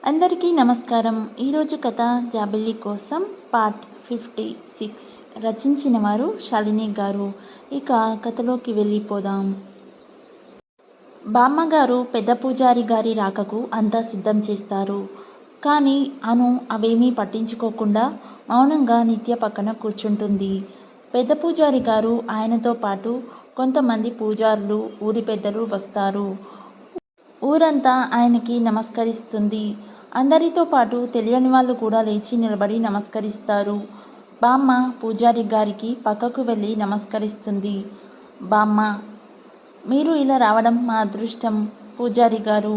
అందరికీ నమస్కారం. ఈరోజు కథ జాబిల్లి కోసం పార్ట్ 56 రచించిన వారు శాలిని గారు. ఇక కథలోకి వెళ్ళిపోదాం. బామ్మగారు పెద్ద పూజారి గారి రాకకు అంతా సిద్ధం చేస్తారు. కానీ అను అవేమీ పట్టించుకోకుండా మౌనంగా నిత్య పక్కన కూర్చుంటుంది. పెద్ద పూజారి గారు ఆయనతో పాటు కొంతమంది పూజారులు ఊరి పెద్దలు వస్తారు. ఊరంతా ఆయనకి నమస్కరిస్తుంది. అందరితో పాటు తెలియని వాళ్ళు కూడా లేచి నిలబడి నమస్కరిస్తారు. బామ్మ పూజారి గారికి పక్కకు వెళ్ళి నమస్కరిస్తుంది. బామ్మ, మీరు ఇలా రావడం మా అదృష్టం. పూజారి గారు,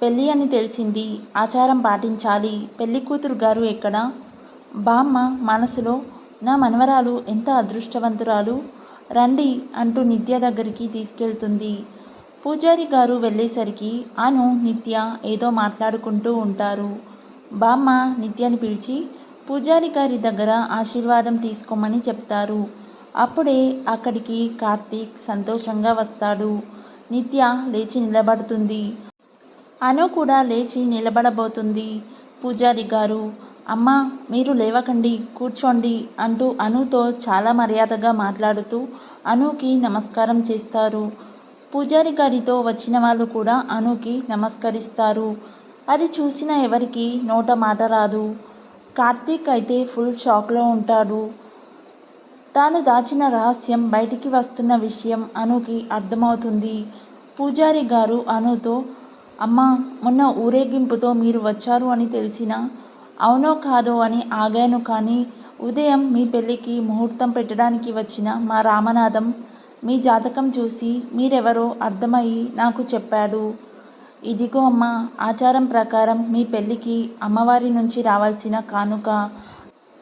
పెళ్ళి అని తెలిసింది, ఆచారం పాటించాలి. పెళ్లి కూతురు గారు ఎక్కడా? బామ్మ మనసులో, నా మనవరాలు ఎంత అదృష్టవంతురాలు, రండి అంటూ నిత్య దగ్గరికి తీసుకెళ్తుంది. పూజారి గారు వెళ్ళేసరికి అను నిత్య ఏదో మాట్లాడుకుంటూ ఉంటారు. బామ్మ నిత్యని పిలిచి పూజారి గారి దగ్గర ఆశీర్వాదం తీసుకోమని చెప్తారు. అప్పుడే అక్కడికి కార్తీక్ సంతోషంగా వస్తాడు. నిత్య లేచి నిలబడుతుంది. అను కూడా లేచి నిలబడబోతుంది. పూజారి గారు, అమ్మా, మీరు లేవకండి, కూర్చోండి అంటూ అనుతో చాలా మర్యాదగా మాట్లాడుతూ అనుకి నమస్కారం చేస్తారు. పూజారి గారితో వచ్చిన వాళ్ళు కూడా అనుకి నమస్కరిస్తారు. అది చూసిన ఎవరికి నోట మాట రాదు. కార్తీక్ అయితే ఫుల్ షాక్లో ఉంటాడు. తాను దాచిన రహస్యం బయటికి వస్తున్న విషయం అనుకి అర్థమవుతుంది. పూజారి గారు అనుతో, అమ్మా, మొన్న ఊరేగింపుతో మీరు వచ్చారు అని తెలిసినా అవునో కాదో అని ఆగాను. కానీ ఉదయం మీ పెళ్ళికి ముహూర్తం పెట్టడానికి వచ్చిన మా రామనాథం మీ జాతకం చూసి మీరెవరో అర్థమయ్యి నాకు చెప్పాడు. ఇదిగో అమ్మా, ఆచారం ప్రకారం మీ పెళ్ళికి అమ్మవారి నుంచి రావాల్సిన కానుక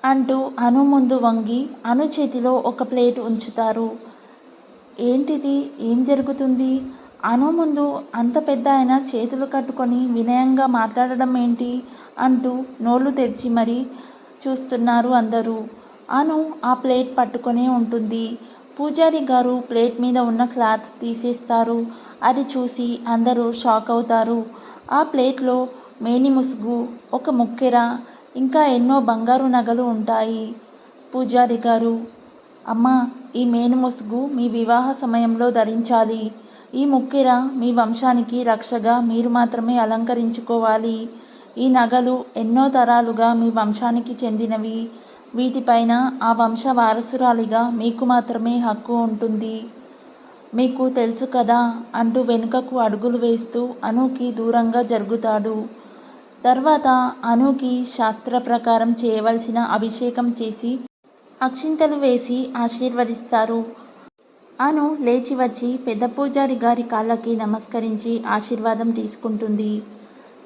అంటూ అను ముందు వంగి అను చేతిలో ఒక ప్లేట్ ఉంచుతారు. ఏంటిది, ఏం జరుగుతుంది? అను ముందు అంత పెద్ద ఆయన చేతులు కట్టుకొని వినయంగా మాట్లాడడం ఏంటి అంటూ నోళ్ళు తెరిచి మరీ చూస్తున్నారు అందరూ. అను ఆ ప్లేట్ పట్టుకొనే ఉంటుంది. పూజారి గారు ప్లేట్ మీద ఉన్న క్లాత్ తీసేస్తారు. అది చూసి అందరూ షాక్ అవుతారు. ఆ ప్లేట్లో మేని ముసుగు, ఒక ముక్కెర, ఇంకా ఎన్నో బంగారు నగలు ఉంటాయి. పూజారి గారు, అమ్మా, ఈ మేని ముసుగు మీ వివాహ సమయంలో ధరించాలి. ఈ ముక్కెర మీ వంశానికి రక్షగా మీరు మాత్రమే అలంకరించుకోవాలి. ఈ నగలు ఎన్నో తరాలుగా మీ వంశానికి చెందినవి. వీటిపైన ఆ వంశ వారసురాలిగా మీకు మాత్రమే హక్కు ఉంటుంది. మీకు తెలుసు కదా అంటూ వెనుకకు అడుగులు వేస్తూ అనుకి దూరంగా జరుగుతాడు. తర్వాత అనుకి శాస్త్ర ప్రకారం చేయవలసిన అభిషేకం చేసి అక్షింతలు వేసి ఆశీర్వదిస్తారు. అను లేచి వచ్చి పెద్ద పూజారి గారి కాళ్ళకి నమస్కరించి ఆశీర్వాదం తీసుకుంటుంది.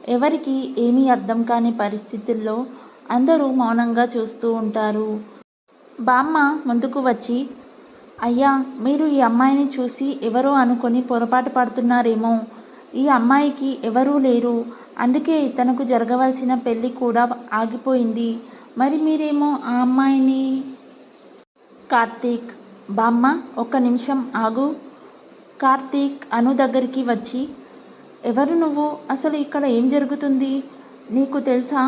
ఎవరికి ఏమీ అర్థం కాని పరిస్థితుల్లో అందరూ మౌనంగా చూస్తూ ఉంటారు. బామ్మ ముందుకు వచ్చి, అయ్యా, మీరు ఈ అమ్మాయిని చూసి ఎవరో అనుకొని పొరపాటు పడుతున్నారేమో. ఈ అమ్మాయికి ఎవరూ లేరు. అందుకే తనకు జరగవలసిన పెళ్ళి కూడా ఆగిపోయింది. మరి మీరేమో ఆ అమ్మాయిని. కార్తీక్, బామ్మ ఒక్క నిమిషం ఆగు. కార్తీక్ అను దగ్గరికి వచ్చి, ఎవరు నువ్వు? అసలు ఇక్కడ ఏం జరుగుతుంది? నీకు తెలుసా?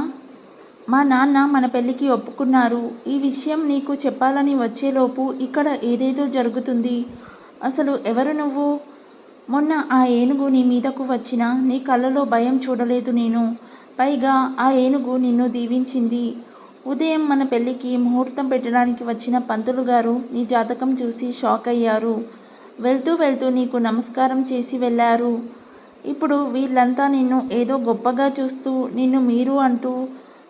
మా నాన్న మన పెళ్ళికి ఒప్పుకున్నారు. ఈ విషయం నీకు చెప్పాలని వచ్చేలోపు ఇక్కడ ఏదేదో జరుగుతుంది. అసలు ఎవరు నువ్వు? మొన్న ఆ ఏనుగు నీ మీదకు వచ్చినా నీ కళ్ళలో భయం చూడలేదు నేను. పైగా ఆ ఏనుగు నిన్ను దీవించింది. ఉదయం మన పెళ్ళికి ముహూర్తం పెట్టడానికి వచ్చిన పంతులు గారు నీ జాతకం చూసి షాక్ అయ్యారు. వెళ్తూ వెళ్తూ నీకు నమస్కారం చేసి వెళ్ళారు. ఇప్పుడు వీళ్ళంతా నిన్ను ఏదో గొప్పగా చూస్తూ నిన్ను మీరు అంటూ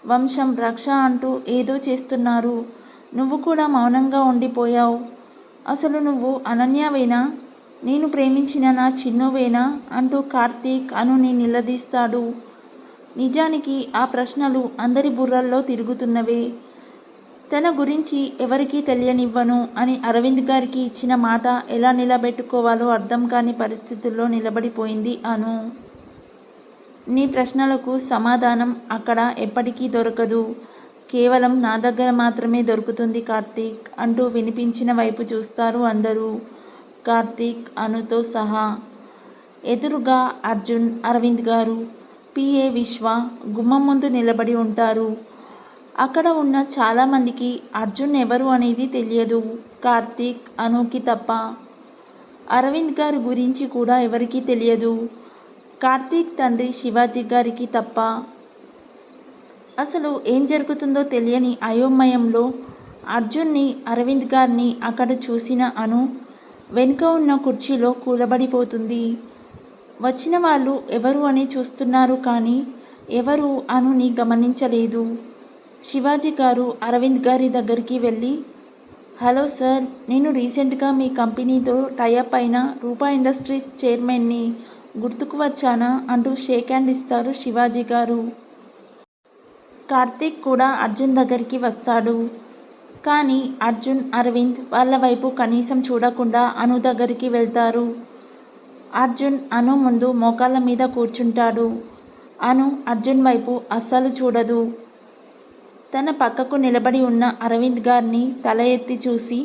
వంశం రక్ష అంటూ ఏదో చేస్తున్నారు. నువ్వు కూడా మౌనంగా ఉండిపోయావు. అసలు నువ్వు అనన్యవేనా? నేను ప్రేమించిన నా చిన్నువేనా అంటూ కార్తీక్ అనుని నిలదీస్తాడు. నిజానికి ఆ ప్రశ్నలు అందరి బుర్రల్లో తిరుగుతున్నవే. తన గురించి ఎవరికీ తెలియనివ్వను అని అరవింద్ గారికి ఇచ్చిన మాట ఎలా నిలబెట్టుకోవాలో అర్థం కాని పరిస్థితుల్లో నిలబడిపోయింది అను. నీ ప్రశ్నలకు సమాధానం అక్కడ ఎప్పటికీ దొరకదు. కేవలం నా దగ్గర మాత్రమే దొరుకుతుంది కార్తీక్ అంటూ వినిపించిన వైపు చూస్తారు అందరూ. కార్తీక్ అనుతో సహా. ఎదురుగా అర్జున్, అరవింద్ గారు. పిఏ విశ్వ గుమ్మం ముందు నిలబడి ఉంటారు. అక్కడ ఉన్న చాలామందికి అర్జున్ ఎవరు అనేది తెలియదు, కార్తీక్, అనుకి తప్ప. అరవింద్ గారి గురించి కూడా ఎవరికీ తెలియదు, కార్తీక్ తండ్రి శివాజీ గారికి తప్ప. అసలు ఏం జరుగుతుందో తెలియని అయోమయంలో అర్జున్ని, అరవింద్ గారిని అక్కడ చూసిన అను వెనుక ఉన్న కుర్చీలో కూలబడిపోతుంది. వచ్చిన వాళ్ళు ఎవరు అని చూస్తున్నారు కానీ ఎవరు అనుని గమనించలేదు. శివాజీ గారు అరవింద్ గారి దగ్గరికి వెళ్ళి, హలో సార్, నేను రీసెంట్గా మీ కంపెనీతో టైఅప్ అయిన రూపా ఇండస్ట్రీస్ చైర్మన్ని, గుర్తుకు వచ్చానా అంటూ షేక్ హ్యాండ్ ఇస్తారు శివాజీ గారు. కార్తీక్ కూడా అర్జున్ దగ్గరికి వస్తాడు. కానీ అర్జున్, అరవింద్ వాళ్ళ వైపు కనీసం చూడకుండా అను దగ్గరికి వెళ్తారు. అర్జున్ అను ముందు మోకాళ్ళ మీద కూర్చుంటాడు. అను అర్జున్ వైపు అస్సలు చూడదు. తన పక్కకు నిలబడి ఉన్న అరవింద్ గారిని తల ఎత్తి చూసి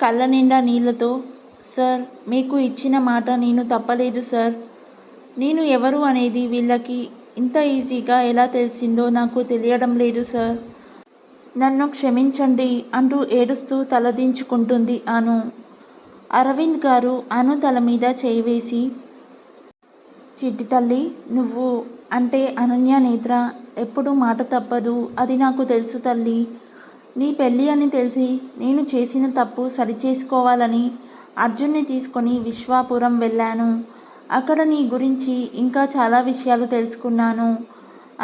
కళ్ళ నిండా నీళ్లతో, సార్, మీకు ఇచ్చిన మాట నేను తప్పలేదు సార్. నేను ఎవరు అనేది వీళ్ళకి ఇంత ఈజీగా ఎలా తెలిసిందో నాకు తెలియడం లేదు సార్. నన్ను క్షమించండి అంటూ ఏడుస్తూ తలదించుకుంటుంది అను. అరవింద్ గారు అను తల మీద చేయి వేసి, చిట్టి తల్లి, నువ్వు అంటే అనన్య నేత్ర ఎప్పుడు మాట తప్పదు, అది నాకు తెలుసు తల్లి. నీ పెళ్ళి అని తెలిసి నేను చేసిన తప్పు సరిచేసుకోవాలని అర్జున్ని తీసుకొని విశ్వాపురం వెళ్ళాను. అక్కడ నీ గురించి ఇంకా చాలా విషయాలు తెలుసుకున్నాను.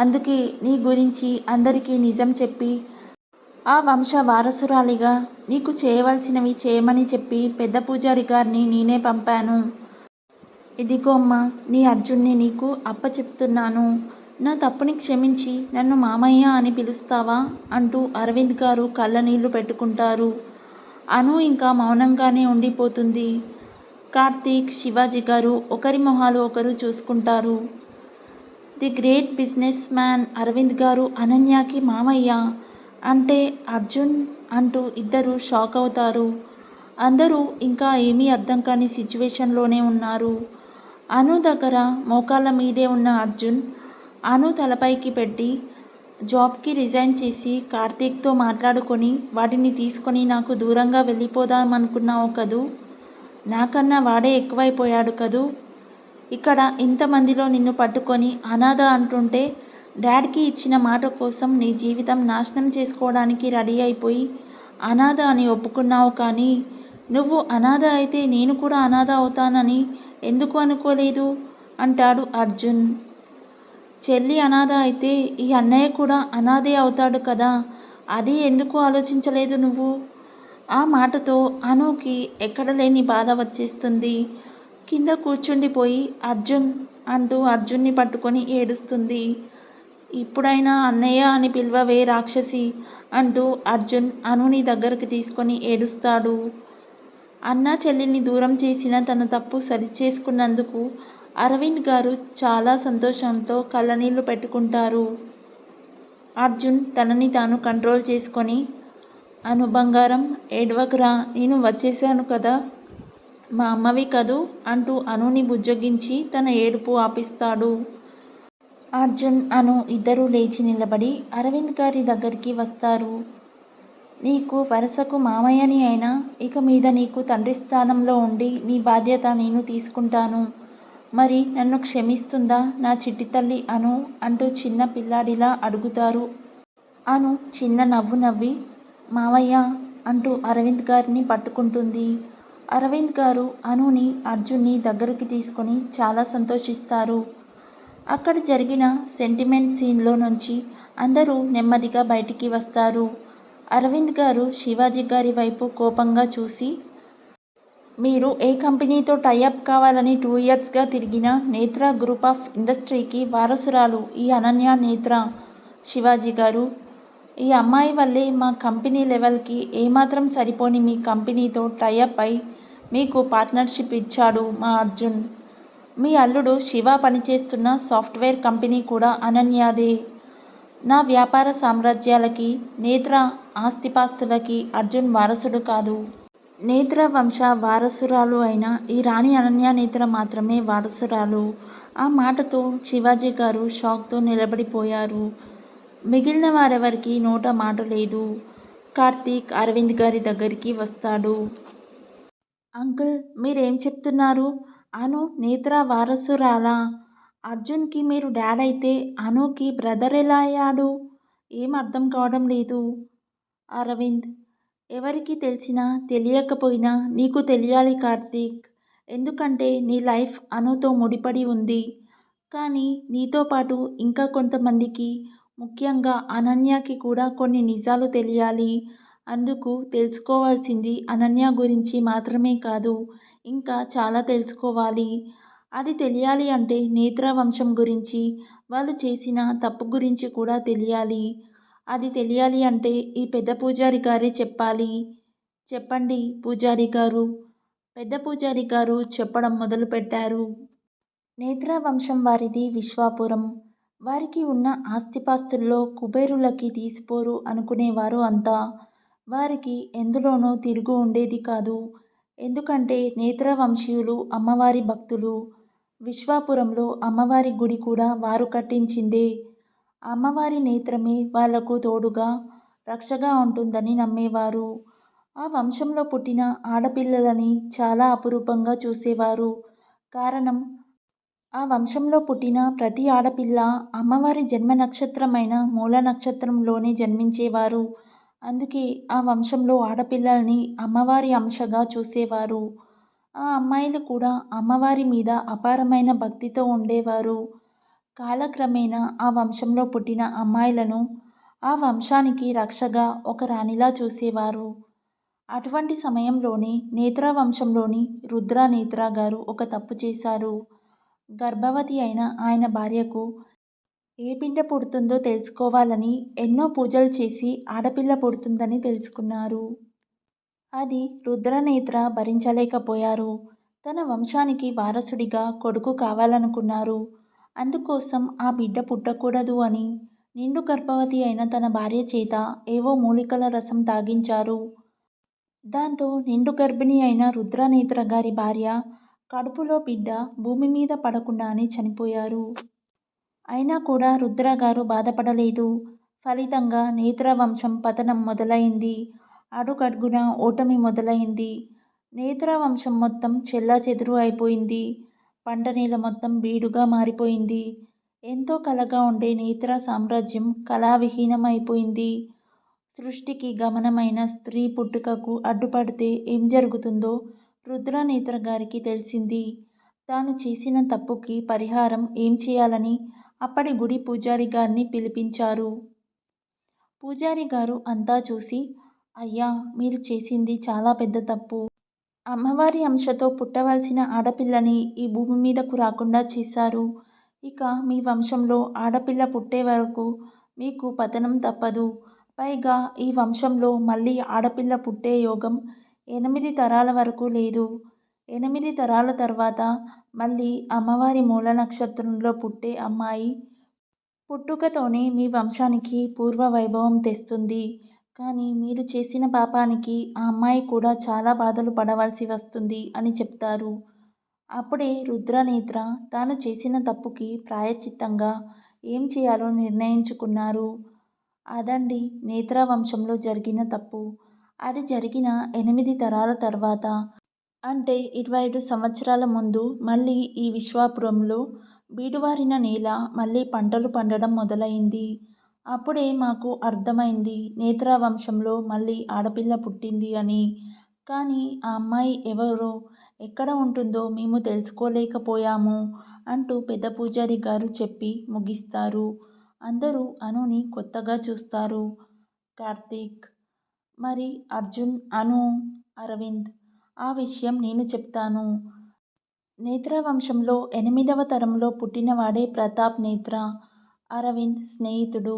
అందుకే నీ గురించి అందరికీ నిజం చెప్పి ఆ వంశ వారసురాలిగా నీకు చేయవలసినవి చేయమని చెప్పి పెద్ద పూజారి గారిని నేనే పంపాను. ఇదిగో అమ్మా, నీ అర్జున్ని నీకు అప్పచెప్తున్నాను. నా తప్పుని క్షమించి నన్ను మామయ్య అని పిలుస్తావా అంటూ అరవింద్ గారు కళ్ళనీళ్లు పెట్టుకుంటారు. అను ఇంకా మౌనంగానే ఉండిపోతుంది. కార్తీక్, శివాజీ గారు ఒకరి మొహాలు ఒకరు చూసుకుంటారు. The great businessman Aravind గారు అనన్యకి మామయ్య అంటే అర్జున్ అంటూ ఇద్దరు షాక్ అవుతారు. అందరూ ఇంకా ఏమీ అర్థం కాని సిచ్యువేషన్లోనే ఉన్నారు. అను దగ్గర మోకాళ్ళ మీదే ఉన్న అర్జున్ అను తలపైకి పెట్టి, జాబ్కి రిజైన్ చేసి కార్తీక్తో మాట్లాడుకొని వాటిని తీసుకొని నాకు దూరంగా వెళ్ళిపోదామనుకున్నావు కదూ. నాకన్నా వాడే ఎక్కువైపోయాడు కదూ. ఇక్కడ ఇంతమందిలో నిన్ను పట్టుకొని అనాథ అంటుంటే డాడ్కి ఇచ్చిన మాట కోసం నీ జీవితం నాశనం చేసుకోవడానికి రెడీ అయిపోయి అనాథ అని ఒప్పుకున్నావు. కానీ నువ్వు అనాథ అయితే నేను కూడా అనాథ అవుతానని ఎందుకు అనుకోలేదు అంటాడు అర్జున్. చెల్లి అనాథ అయితే ఈ అన్నయ్య కూడా అనాథే అవుతాడు కదా, అది ఎందుకు ఆలోచించలేదు నువ్వు? ఆ మాటతో అనుకి ఎక్కడ లేని బాధ వచ్చేస్తుంది. కింద కూర్చుండిపోయి అర్జున్ అంటూ అర్జున్ని పట్టుకొని ఏడుస్తుంది. ఇప్పుడైనా అన్నయ్య అని పిలవవే రాక్షసి అంటూ అర్జున్ అనుని దగ్గరకు తీసుకొని ఏడుస్తాడు. అన్న చెల్లిని దూరం చేసిన తన తప్పు సరిచేసుకున్నందుకు అరవింద్ గారు చాలా సంతోషంతో కళ్ళనీళ్లు పెట్టుకుంటారు. అర్జున్ తనని తాను కంట్రోల్ చేసుకొని, అను బంగారం, ఏడవకురా, నేను వచ్చేసాను కదా, మా అమ్మవి కదూ అంటూ అనుని బుజ్జగించి తన ఏడుపు ఆపిస్తాడు. అర్జున్, అను ఇద్దరూ లేచి నిలబడి అరవింద్ గారి దగ్గరికి వస్తారు. నీకు వరుసకు మామయ్యని అయినా ఇక మీద నీకు తండ్రి స్థానంలో ఉండి నీ బాధ్యత నేను తీసుకుంటాను. మరి నన్ను క్షమిస్తుందా నా చిట్టి తల్లి అను అంటూ చిన్న పిల్లాడిలా అడుగుతారు. అను చిన్న నవ్వు నవ్వి, మావయ్య అంటూ అరవింద్ గారిని పట్టుకుంటుంది. అరవింద్ గారు అనుని, అర్జున్ని దగ్గరికి తీసుకొని చాలా సంతోషిస్తారు. అక్కడ జరిగిన సెంటిమెంట్ సీన్లో నుంచి అందరూ నెమ్మదిగా బయటికి వస్తారు. అరవింద్ గారు శివాజీ గారి వైపు కోపంగా చూసి, మీరు ఏ కంపెనీతో టైఅప్ కావాలని 2 ఇయర్స్గా తిరిగిన నేత్ర గ్రూప్ ఆఫ్ ఇండస్ట్రీకి వారసురాలు ఈ అనన్య నేత్ర. శివాజీ గారు, ఈ అమ్మాయి వల్లే మా కంపెనీ లెవెల్కి ఏమాత్రం సరిపోని మీ కంపెనీతో టైఅప్ అయి మీకు పార్ట్నర్షిప్ ఇచ్చాడు మా అర్జున్. మీ అల్లుడు శివ పనిచేస్తున్న సాఫ్ట్వేర్ కంపెనీ కూడా అనన్యదే. నా వ్యాపార సామ్రాజ్యాలకి, నేత్ర ఆస్తిపాస్తులకి అర్జున్ వారసుడు కాదు. నేత్ర వంశ వారసురాలు అయిన ఈ రాణి అనన్య నేత్ర మాత్రమే వారసురాలు. ఆ మాటతో శివాజీ గారు షాక్తో నిలబడిపోయారు. మిగిలిన వారెవరికీ నోట మాట లేదు. కార్తీక్ అరవింద్ గారి దగ్గరికి వస్తాడు. అంకుల్, మీరేం చెప్తున్నారు? అను నేత్ర వారసురాలా? అర్జున్కి మీరు డాడ్ అయితే అనుకి బ్రదర్ ఎలా అయ్యాడు? ఏం అర్థం కావడం లేదు. అరవింద్, ఎవరికి తెలిసినా తెలియకపోయినా నీకు తెలియాలి కార్తీక్. ఎందుకంటే నీ లైఫ్ అనుతో ముడిపడి ఉంది. కానీ నీతో పాటు ఇంకా కొంతమందికి, ముఖ్యంగా అనన్యకి కూడా కొన్ని నిజాలు తెలియాలి. అందుకు తెలుసుకోవాల్సింది అనన్య గురించి మాత్రమే కాదు, ఇంకా చాలా తెలుసుకోవాలి. అది తెలియాలి అంటే నేత్ర వంశం గురించి, వాళ్ళు చేసిన తప్పు గురించి కూడా తెలియాలి. అది తెలియాలి అంటే ఈ పెద్ద పూజారి గారే చెప్పాలి. చెప్పండి పూజారి గారు. పెద్ద పూజారి గారు చెప్పడం మొదలుపెట్టారు. నేత్ర వంశం వారిది విశ్వాపురం. వారికి ఉన్న ఆస్తిపాస్తుల్లో కుబేరులకి తీసిపోరు అనుకునేవారు అంతా. వారికి ఎందులోనూ తిరుగు ఉండేది కాదు. ఎందుకంటే నేత్ర వంశీయులు అమ్మవారి భక్తులు. విశ్వాపురంలో అమ్మవారి గుడి కూడా వారు కట్టించిందే. అమ్మవారి నేత్రమే వాళ్లకు తోడుగా, రక్షగా ఉంటుందని నమ్మేవారు. ఆ వంశంలో పుట్టిన ఆడపిల్లలని చాలా అపురూపంగా చూసేవారు. కారణం, ఆ వంశంలో పుట్టిన ప్రతి ఆడపిల్ల అమ్మవారి జన్మ నక్షత్రమైన మూల నక్షత్రంలోనే జన్మించేవారు. అందుకే ఆ వంశంలో ఆడపిల్లల్ని అమ్మవారి అంశగా చూసేవారు. ఆ అమ్మాయిలు కూడా అమ్మవారి మీద అపారమైన భక్తితో ఉండేవారు. కాలక్రమేణా ఆ వంశంలో పుట్టిన అమ్మాయిలను ఆ వంశానికి రక్షగా ఒక రాణిలా చూసేవారు. అటువంటి సమయంలోనే నేత్ర వంశంలోని రుద్ర నేత్ర గారు ఒక తప్పు చేశారు. గర్భవతి అయిన ఆయన భార్యకు ఏ బిడ్డ పుడుతుందో తెలుసుకోవాలని ఎన్నో పూజలు చేసి ఆడపిల్ల పుడుతుందని తెలుసుకున్నారు. అది రుద్రనేత్ర భరించలేకపోయారు. తన వంశానికి వారసుడిగా కొడుకు కావాలనుకున్నారు. అందుకోసం ఆ బిడ్డ పుట్టకూడదు అని నిండు గర్భవతి అయిన తన భార్య చేత ఏవో మూలికల రసం తాగించారు. దాంతో నిండు గర్భిణి అయిన రుద్రనేత్ర గారి భార్య కడుపులో బిడ్డ భూమి మీద పడకుండానే చనిపోయారు. అయినా కూడా రుద్రగారు బాధపడలేదు. ఫలితంగా నేత్ర వంశం పతనం మొదలైంది. అడుగడుగునా ఓటమి మొదలైంది. నేత్ర వంశం మొత్తం చెల్లాచెదురు అయిపోయింది. పంటనేల మొత్తం బీడుగా మారిపోయింది. ఎంతో కలగా ఉండే నేత్ర సామ్రాజ్యం కళావిహీనం అయిపోయింది. సృష్టికి గమనమైన స్త్రీ పుట్టుకకు అడ్డుపడితే ఏం జరుగుతుందో రుద్రనేత్ర గారికి తెలిసింది. తాను చేసిన తప్పుకి పరిహారం ఏం చేయాలని అప్పటి గుడి పూజారి గారిని పిలిపించారు. పూజారి గారు అంతా చూసి, అయ్యా, మీరు చేసింది చాలా పెద్ద తప్పు. అమ్మవారి అంశతో పుట్టవలసిన ఆడపిల్లని ఈ భూమి మీదకు రాకుండా చేశారు. ఇక మీ వంశంలో ఆడపిల్ల పుట్టే వరకు మీకు పతనం తప్పదు. పైగా ఈ వంశంలో మళ్ళీ ఆడపిల్ల పుట్టే యోగం 8 తరాల వరకు లేదు. 8 తరాల తర్వాత మళ్ళీ అమ్మవారి మూల నక్షత్రంలో పుట్టే అమ్మాయి పుట్టుకతోనే మీ వంశానికి పూర్వ వైభవం తెస్తుంది. కానీ మీరు చేసిన పాపానికి ఆ అమ్మాయి కూడా చాలా బాధలు పడవలసి వస్తుంది అని చెప్తారు. అప్పుడే రుద్రనేత్ర తాను చేసిన తప్పుకి ప్రాయశ్చిత్తంగా ఏం చేయాలో నిర్ణయించుకున్నారు. అదండి నేత్ర వంశంలో జరిగిన తప్పు. అది జరిగిన 8 తరాల తర్వాత, అంటే 25 సంవత్సరాల ముందు మళ్ళీ ఈ విశ్వాపురంలో బీడువారిన నేల మళ్ళీ పంటలు పండడం మొదలైంది. అప్పుడే మాకు అర్థమైంది నేత్ర వంశంలో మళ్ళీ ఆడపిల్ల పుట్టింది అని. కానీ ఆ అమ్మాయి ఎవరో, ఎక్కడ ఉంటుందో మేము తెలుసుకోలేకపోయాము అంటూ పెద్ద పూజారి గారు చెప్పి ముగిస్తారు. అందరూ అనుని కొత్తగా చూస్తారు. కార్తీక్, మరి అర్జున్, అను, అరవింద్, ఆ విషయం నేను చెప్తాను. నేత్ర వంశంలో 8వ తరంలో పుట్టినవాడే ప్రతాప్ నేత్ర, అరవింద్ స్నేహితుడు.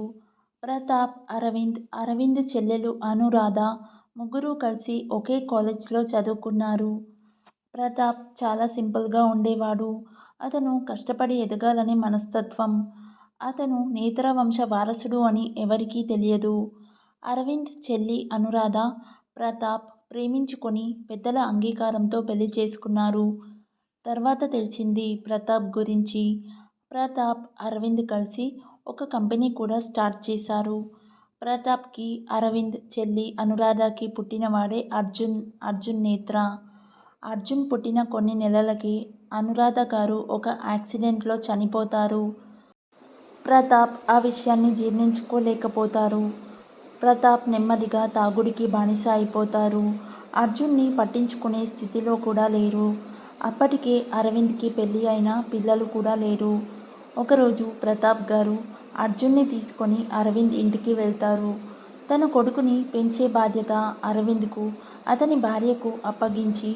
ప్రతాప్, అరవింద్, అరవింద్ చెల్లెలు అనురాధ ముగ్గురూ కలిసి ఒకే కాలేజ్లో చదువుకున్నారు. ప్రతాప్ చాలా సింపుల్గా ఉండేవాడు. అతను కష్టపడి ఎదగాలనే మనస్తత్వం. అతను నేత్ర వంశ వారసుడు అని ఎవరికీ తెలియదు. అరవింద్ చెల్లి అనురాధ, ప్రతాప్ ప్రేమించుకొని పెద్దల అంగీకారంతో పెళ్లి చేసుకున్నారు. తర్వాత తెలిసింది ప్రతాప్ గురించి. ప్రతాప్, అరవింద్ కలిసి ఒక కంపెనీ కూడా స్టార్ట్ చేశారు. ప్రతాప్కి అరవింద్ చెల్లి అనురాధకి పుట్టినవాడే అర్జున్ నేత్ర. అర్జున్ పుట్టిన కొన్ని నెలలకి అనురాధ గారు ఒక యాక్సిడెంట్లో చనిపోతారు. ప్రతాప్ ఆ విషయాన్ని జీర్ణించుకోలేకపోతారు. ప్రతాప్ నెమ్మదిగా తాగుడికి బానిస అయిపోతారు. అర్జున్ని పట్టించుకునే స్థితిలో కూడా లేరు. అప్పటికే అరవింద్కి పెళ్ళి అయినా పిల్లలు కూడా లేరు. ఒకరోజు ప్రతాప్ గారు అర్జున్ని తీసుకొని అరవింద్ ఇంటికి వెళ్తారు. తన కొడుకుని పెంచే బాధ్యత అరవింద్కు, అతని భార్యకు అప్పగించి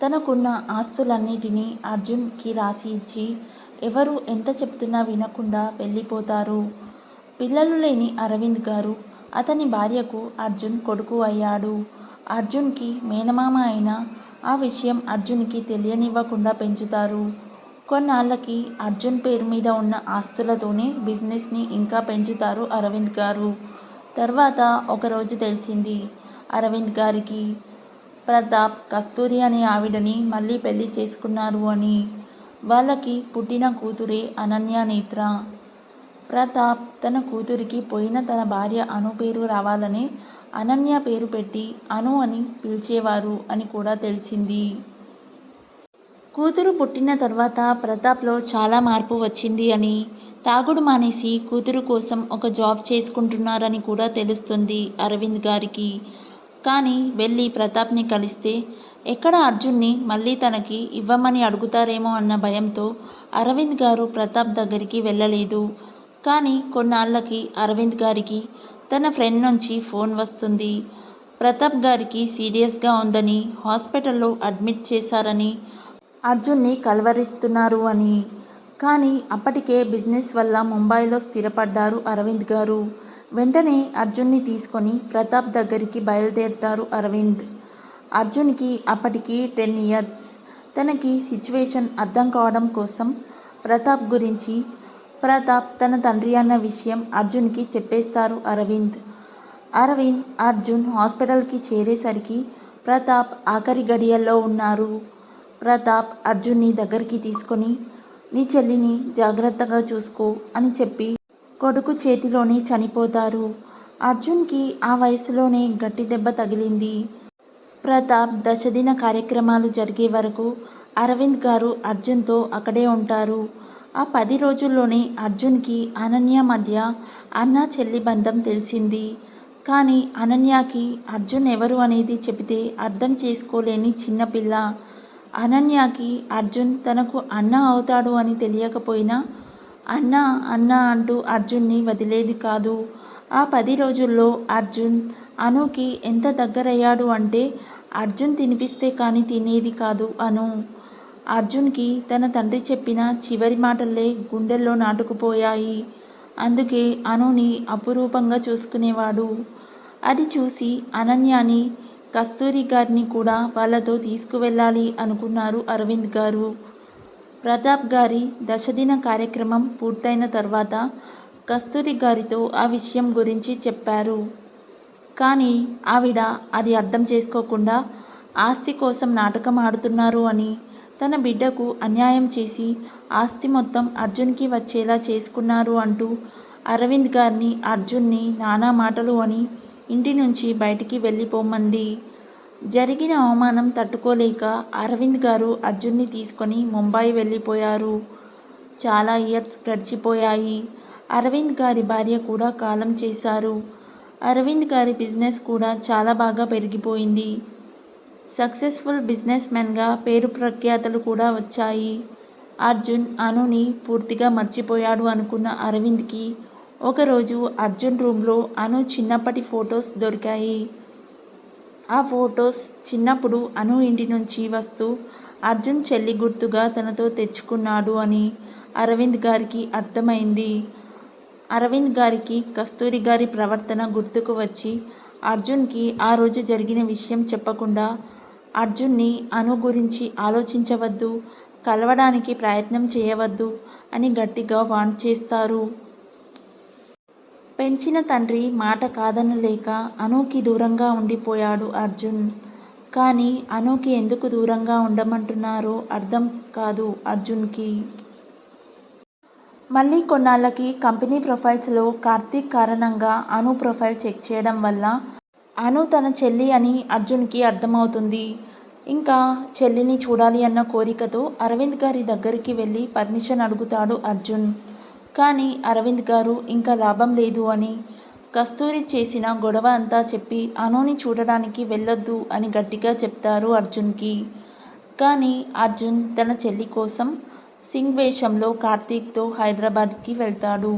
తనకున్న ఆస్తులన్నిటినీ అర్జున్కి రాసి ఇచ్చి ఎవరు ఎంత చెప్తున్నా వినకుండా వెళ్ళిపోతారు. పిల్లలు లేని అరవింద్ గారు అతని భార్యకు అర్జున్ కొడుకు అయ్యాడు. అర్జున్కి మేనమామ అయినా ఆ విషయం అర్జున్కి తెలియనివ్వకుండా పెంచుతారు. కొన్నాళ్ళకి అర్జున్ పేరు మీద ఉన్న ఆస్తులతోనే బిజినెస్ని ఇంకా పెంచుతారు అరవింద్ గారు. తర్వాత ఒకరోజు తెలిసింది అరవింద్ గారికి ప్రతాప్ కస్తూరి అనే ఆవిడని మళ్ళీ పెళ్లి చేసుకున్నారు అని. వాళ్ళకి పుట్టిన కూతురే అనన్య నేత్ర. ప్రతాప్ తన కూతురికి పోయిన తన భార్య అను పేరు రావాలని అనన్య పేరు పెట్టి అను అని పిలిచేవారు అని కూడా తెలిసింది. కూతురు పుట్టిన తర్వాత ప్రతాప్లో చాలా మార్పు వచ్చింది అని, తాగుడు మానేసి కూతురు కోసం ఒక జాబ్ చేసుకుంటున్నారని కూడా తెలుస్తుంది అరవింద్ గారికి. కానీ వెళ్ళి ప్రతాప్ని కలిస్తే ఎక్కడ అర్జున్ని మళ్ళీ తనకి ఇవ్వమని అడుగుతారేమో అన్న భయంతో అరవింద్ గారు ప్రతాప్ దగ్గరికి వెళ్ళలేదు. కానీ కొన్నాళ్ళకి అరవింద్ గారికి తన ఫ్రెండ్ నుంచి ఫోన్ వస్తుంది. ప్రతాప్ గారికి సీరియస్గా ఉందని, హాస్పిటల్లో అడ్మిట్ చేశారని, అర్జున్ని కలవరిస్తున్నారు అని. కానీ అప్పటికే బిజినెస్ వల్ల ముంబైలో స్థిరపడ్డారు అరవింద్ గారు. వెంటనే అర్జున్ని తీసుకొని ప్రతాప్ దగ్గరికి బయలుదేరతారు అరవింద్. అర్జున్కి అప్పటికి 10 ఇయర్స్. తనకి సిచ్యువేషన్ అర్థం కావడం కోసం ప్రతాప్ గురించి, ప్రతాప్ తన తండ్రి అన్న విషయం అర్జున్కి చెప్పేస్తారు అరవింద్. అర్జున్ హాస్పిటల్కి చేరేసరికి ప్రతాప్ ఆఖరి గడియల్లో ఉన్నారు. ప్రతాప్ అర్జున్ని దగ్గరికి తీసుకొని నీ చెల్లిని జాగ్రత్తగా చూసుకో అని చెప్పి కొడుకు చేతిలోనే చనిపోతారు. అర్జున్కి ఆ వయసులోనే గట్టి దెబ్బ తగిలింది. ప్రతాప్ దశదిన కార్యక్రమాలు జరిగే వరకు అరవింద్ గారు అర్జున్తో అక్కడే ఉంటారు. ఆ 10 రోజుల్లోనే అర్జున్కి అనన్య మధ్య అన్నా చెల్లి బంధం తెలిసింది. కానీ అనన్యకి అర్జున్ ఎవరు అనేది చెబితే అర్థం చేసుకోలేని చిన్నపిల్ల. అనన్యకి అర్జున్ తనకు అన్న అవుతాడు అని తెలియకపోయినా అన్నా అన్నా అంటూ అర్జున్ని వదిలేది కాదు. ఆ 10 రోజుల్లో అర్జున్ అనుకి ఎంత దగ్గరయ్యాడు అంటే అర్జున్ తినిపిస్తే కానీ తినేది కాదు అను. అర్జున్కి తన తండ్రి చెప్పిన చివరి మాటలే గుండెల్లో నాటుకుపోయాయి. అందుకే అనుని అపురూపంగా చూసుకునేవాడు. అది చూసి అనన్యని, కస్తూరి గారిని కూడా వాళ్ళతో తీసుకువెళ్ళాలి అనుకున్నారు అరవింద్ గారు. ప్రతాప్ గారి దశదిన కార్యక్రమం పూర్తయిన తర్వాత కస్తూరి గారితో ఆ విషయం గురించి చెప్పారు. కానీ ఆవిడ అది అర్థం చేసుకోకుండా ఆస్తి కోసం నాటకం ఆడుతున్నారు అని, తన బిడ్డకు అన్యాయం చేసి ఆస్తి మొత్తం అర్జున్కి వచ్చేలా చేసుకున్నారు అంటూ అరవింద్ గారిని, అర్జున్ని నానా మాటలు అని ఇంటి నుంచి బయటికి వెళ్ళిపోమంది. జరిగిన అవమానం తట్టుకోలేక అరవింద్ గారు అర్జున్ని తీసుకొని ముంబై వెళ్ళిపోయారు. చాలా ఇయర్స్ గడిచిపోయాయి. అరవింద్ గారి భార్య కూడా కాలం చేశారు. అరవింద్ గారి బిజినెస్ కూడా చాలా బాగా పెరిగిపోయింది. సక్సెస్ఫుల్ బిజినెస్ మెన్గా పేరు ప్రఖ్యాతలు కూడా వచ్చాయి. అర్జున్ అనుని పూర్తిగా మర్చిపోయాడు అనుకున్న అరవింద్కి ఒకరోజు అర్జున్ రూమ్లో అను చిన్నప్పటి ఫొటోస్ దొరికాయి. ఆ ఫొటోస్ చిన్నప్పుడు అను ఇంటి నుంచి వస్తూ అర్జున్ చెల్లి గుర్తుగా తనతో తెచ్చుకున్నాడు అని అరవింద్ గారికి అర్థమైంది. అరవింద్ గారికి కస్తూరి గారి ప్రవర్తన గుర్తుకు వచ్చి అర్జున్కి ఆ రోజు జరిగిన విషయం చెప్పకుండా అర్జున్ని అను గురించి ఆలోచించవద్దు, కలవడానికి ప్రయత్నం చేయవద్దు అని గట్టిగా వార్న్ చేస్తారు. పెంచిన తండ్రి మాట కాదనలేక అనుకి దూరంగా ఉండిపోయాడు అర్జున్. కానీ అనుకి ఎందుకు దూరంగా ఉండమంటున్నారో అర్థం కాదు అర్జున్కి. మళ్ళీ కొన్నాళ్ళకి కంపెనీ ప్రొఫైల్స్లో కార్తీక్ కారణంగా అను ప్రొఫైల్ చెక్ చేయడం వల్ల అను తన చెల్లి అని అర్జున్కి అర్థమవుతుంది. ఇంకా చెల్లిని చూడాలి అన్న కోరికతో అరవింద్ గారి దగ్గరికి వెళ్ళి పర్మిషన్ అడుగుతాడు అర్జున్. కానీ అరవింద్ గారు ఇంకా లాభం లేదు అని, కస్తూరి చేసిన గొడవ అంతా చెప్పి అనుని చూడడానికి వెళ్ళొద్దు అని గట్టిగా చెప్తారు అర్జున్కి. కానీ అర్జున్ తన చెల్లి కోసం సింగ్ వేషంలో కార్తీక్తో హైదరాబాద్కి వెళ్తాడు.